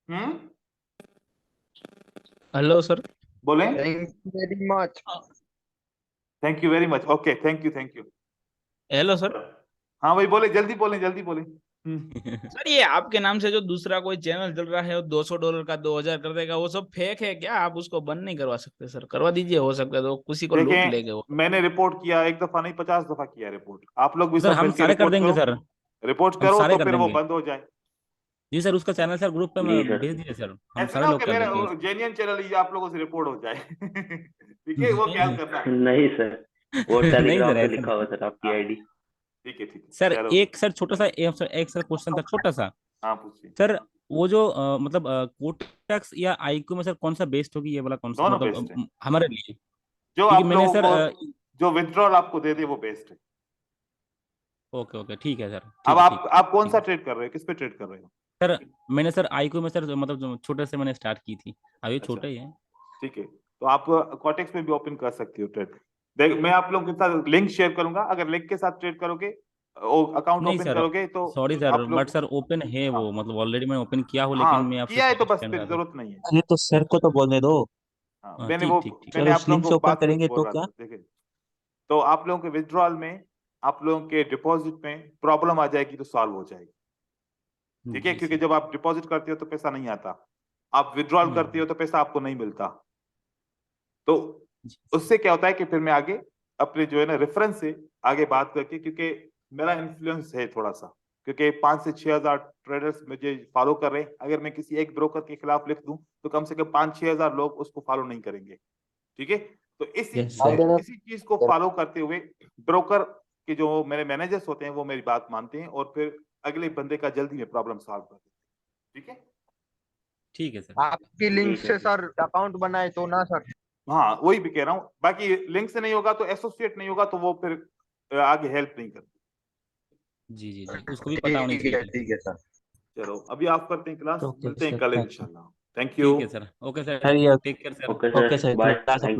[SPEAKER 1] Hmm,
[SPEAKER 9] hello sir.
[SPEAKER 1] बोले?
[SPEAKER 10] Thank you very much.
[SPEAKER 1] Thank you very much. Okay, thank you.
[SPEAKER 9] Hello sir.
[SPEAKER 1] हाँ भाई बोले, जल्दी बोले।
[SPEAKER 9] सर ये आपके नाम से जो दूसरा कोई चैनल चल रहा है वो $200 का 2000 कर देगा, वो सब फेक है क्या? आप उसको बंद नहीं करवा सकते सर? करवा दीजिए, हो सकता है तो किसी को लूट
[SPEAKER 1] देखें,
[SPEAKER 9] लेंगे वो।
[SPEAKER 1] मैंने रिपोर्ट किया, एक दफा नहीं 50 दफा किया रिपोर्ट। आप लोग भी
[SPEAKER 4] सर
[SPEAKER 1] सब
[SPEAKER 4] हम
[SPEAKER 1] मिलकर
[SPEAKER 4] सारे कर
[SPEAKER 1] रिपोर्ट
[SPEAKER 4] देंगे
[SPEAKER 1] करो,
[SPEAKER 4] सर,
[SPEAKER 1] रिपोर्ट
[SPEAKER 4] हम
[SPEAKER 1] करो
[SPEAKER 4] सारे
[SPEAKER 1] तो
[SPEAKER 4] कर
[SPEAKER 1] फिर वो
[SPEAKER 4] देंगे।
[SPEAKER 1] बंद हो जाए।
[SPEAKER 4] जी सर, उसका चैनल सर ग्रुप पे
[SPEAKER 2] जी सर।
[SPEAKER 4] भेज दीजिए सर, हम
[SPEAKER 1] ऐसे
[SPEAKER 4] सारे
[SPEAKER 1] ना हो
[SPEAKER 4] लोग
[SPEAKER 1] कि
[SPEAKER 4] कर
[SPEAKER 1] मेरा
[SPEAKER 4] देंगे।
[SPEAKER 1] जेन्युइन चैनल ही आप लोगों से रिपोर्ट हो जाए। ठीक है, वो ख्याल करना।
[SPEAKER 2] नहीं सर, वो
[SPEAKER 4] नहीं
[SPEAKER 2] टेलीग्राम
[SPEAKER 4] सर
[SPEAKER 2] पे
[SPEAKER 4] ऐसे
[SPEAKER 2] लिखा हुआ सर आपकी
[SPEAKER 1] हाँ,
[SPEAKER 2] आईडी।
[SPEAKER 1] ठीक है
[SPEAKER 4] सर
[SPEAKER 1] चलो।
[SPEAKER 4] एक सर छोटा सा एक सर क्वेश्चन था छोटा सा।
[SPEAKER 1] हाँ पूछिए।
[SPEAKER 4] सर वो जो मतलब कोटेक्स या आईक्यू में सर कौन सा बेस्ट होगी, ये वाला कॉन्सेप्ट
[SPEAKER 1] दोनों
[SPEAKER 4] मतलब
[SPEAKER 1] बेस्ट है,
[SPEAKER 4] हमारे लिए?
[SPEAKER 1] जो
[SPEAKER 4] क्योंकि
[SPEAKER 1] आप
[SPEAKER 4] मैंने
[SPEAKER 1] लोगों
[SPEAKER 4] सर
[SPEAKER 1] को जो विथड्रॉल आपको दे दे वो बेस्ट है।
[SPEAKER 4] ओके ओके ठीक है सर,
[SPEAKER 1] अब
[SPEAKER 4] ठीक है ठीक
[SPEAKER 1] आप कौन
[SPEAKER 4] ठीक
[SPEAKER 1] सा
[SPEAKER 4] है
[SPEAKER 1] ट्रेड कर रहे हो, किस पे ट्रेड कर रहे हो?
[SPEAKER 4] सर। मैंने सर आईक्यू में सर मतलब जो छोटे से मैंने स्टार्ट की थी, अभी
[SPEAKER 1] अच्छा,
[SPEAKER 4] छोटे ही है।
[SPEAKER 1] ठीक है, तो आप कॉटेक्स में भी ओपन कर सकते हो ट्रेड। देख, मैं आप लोगों के साथ लिंक शेयर करूंगा, अगर लिंक के साथ ट्रेड करोगे, अकाउंट
[SPEAKER 4] नहीं
[SPEAKER 1] ओपन
[SPEAKER 4] सर,
[SPEAKER 1] करोगे तो
[SPEAKER 4] सॉरी सर,
[SPEAKER 1] आप
[SPEAKER 4] बट
[SPEAKER 1] लोग।
[SPEAKER 4] सर ओपन है
[SPEAKER 1] हाँ,
[SPEAKER 4] वो, मतलब ऑलरेडी मैंने ओपन किया हो, लेकिन मैं
[SPEAKER 1] हाँ
[SPEAKER 4] आपसे
[SPEAKER 1] किया है तो
[SPEAKER 4] सजेस्ट
[SPEAKER 1] बस
[SPEAKER 4] करना
[SPEAKER 1] फिर
[SPEAKER 4] चाहता
[SPEAKER 1] जरूरत नहीं है।
[SPEAKER 3] अरे तो सर को तो बोलने दो।
[SPEAKER 1] हाँ,
[SPEAKER 4] हूँ।
[SPEAKER 1] मैंने
[SPEAKER 4] ठीक ठीक ठीक।
[SPEAKER 1] मैंने
[SPEAKER 3] चलो
[SPEAKER 1] आप
[SPEAKER 3] उस
[SPEAKER 1] लोगों
[SPEAKER 3] लिंक से
[SPEAKER 1] को
[SPEAKER 3] ओपन
[SPEAKER 1] बात
[SPEAKER 3] करेंगे
[SPEAKER 1] बोल
[SPEAKER 3] तो
[SPEAKER 1] रहा
[SPEAKER 3] क्या?
[SPEAKER 1] था। देखिए, तो आप लोगों के विड्रॉल में, आप लोगों के डिपॉजिट में प्रॉब्लम आ जाएगी तो सॉल्व हो जाएगी। ठीक है,
[SPEAKER 4] जी
[SPEAKER 1] क्योंकि
[SPEAKER 4] सर।
[SPEAKER 1] जब आप डिपॉजिट करते हो तो पैसा नहीं आता, आप विड्रॉल करते हो तो पैसा आपको नहीं मिलता। तो
[SPEAKER 4] जी सर।
[SPEAKER 1] उससे क्या होता है कि फिर मैं आगे अपने जो है ना रेफरेंस से आगे बात करके, क्योंकि मेरा इन्फ्लुएंस है थोड़ा सा, क्योंकि 5 से 6 हजार ट्रेडर्स मुझे फॉलो कर रहे हैं। अगर मैं किसी एक ब्रोकर के खिलाफ लिख दूं तो कम से कम 5-6 हजार लोग उसको फॉलो नहीं करेंगे। ठीक है, तो इसी
[SPEAKER 3] Yes, sir.
[SPEAKER 1] इसी चीज को फॉलो करते हुए ब्रोकर के जो मेरे मैनेजर्स होते हैं वो मेरी बात मानते हैं और फिर अगले बंदे का जल्दी में प्रॉब्लम सॉल्व कर देते हैं। ठीक है,
[SPEAKER 4] ठीक है सर।
[SPEAKER 10] आपकी लिंक
[SPEAKER 2] ठीक है
[SPEAKER 10] से सर अकाउंट बनाए तो ना सर।
[SPEAKER 1] हाँ वही भी कह रहा हूँ, बाकी लिंक से नहीं होगा तो एसोसिएट नहीं होगा तो वो फिर आगे हेल्प नहीं करती।
[SPEAKER 4] जी जी जी, उसको भी पता होनी चाहिए।
[SPEAKER 10] ठीक है सर।
[SPEAKER 1] चलो अभी आप करते हैं क्लास,
[SPEAKER 3] Okay,
[SPEAKER 1] मिलते हैं
[SPEAKER 3] sir.
[SPEAKER 1] कल
[SPEAKER 3] Thank you.
[SPEAKER 1] इंशाल्लाह। Thank you.
[SPEAKER 4] ठीक है सर, ओके सर,
[SPEAKER 3] सर ये
[SPEAKER 4] take care sir.
[SPEAKER 2] Okay
[SPEAKER 3] okay
[SPEAKER 2] sir,
[SPEAKER 3] sir,
[SPEAKER 2] bye,
[SPEAKER 3] class
[SPEAKER 2] thank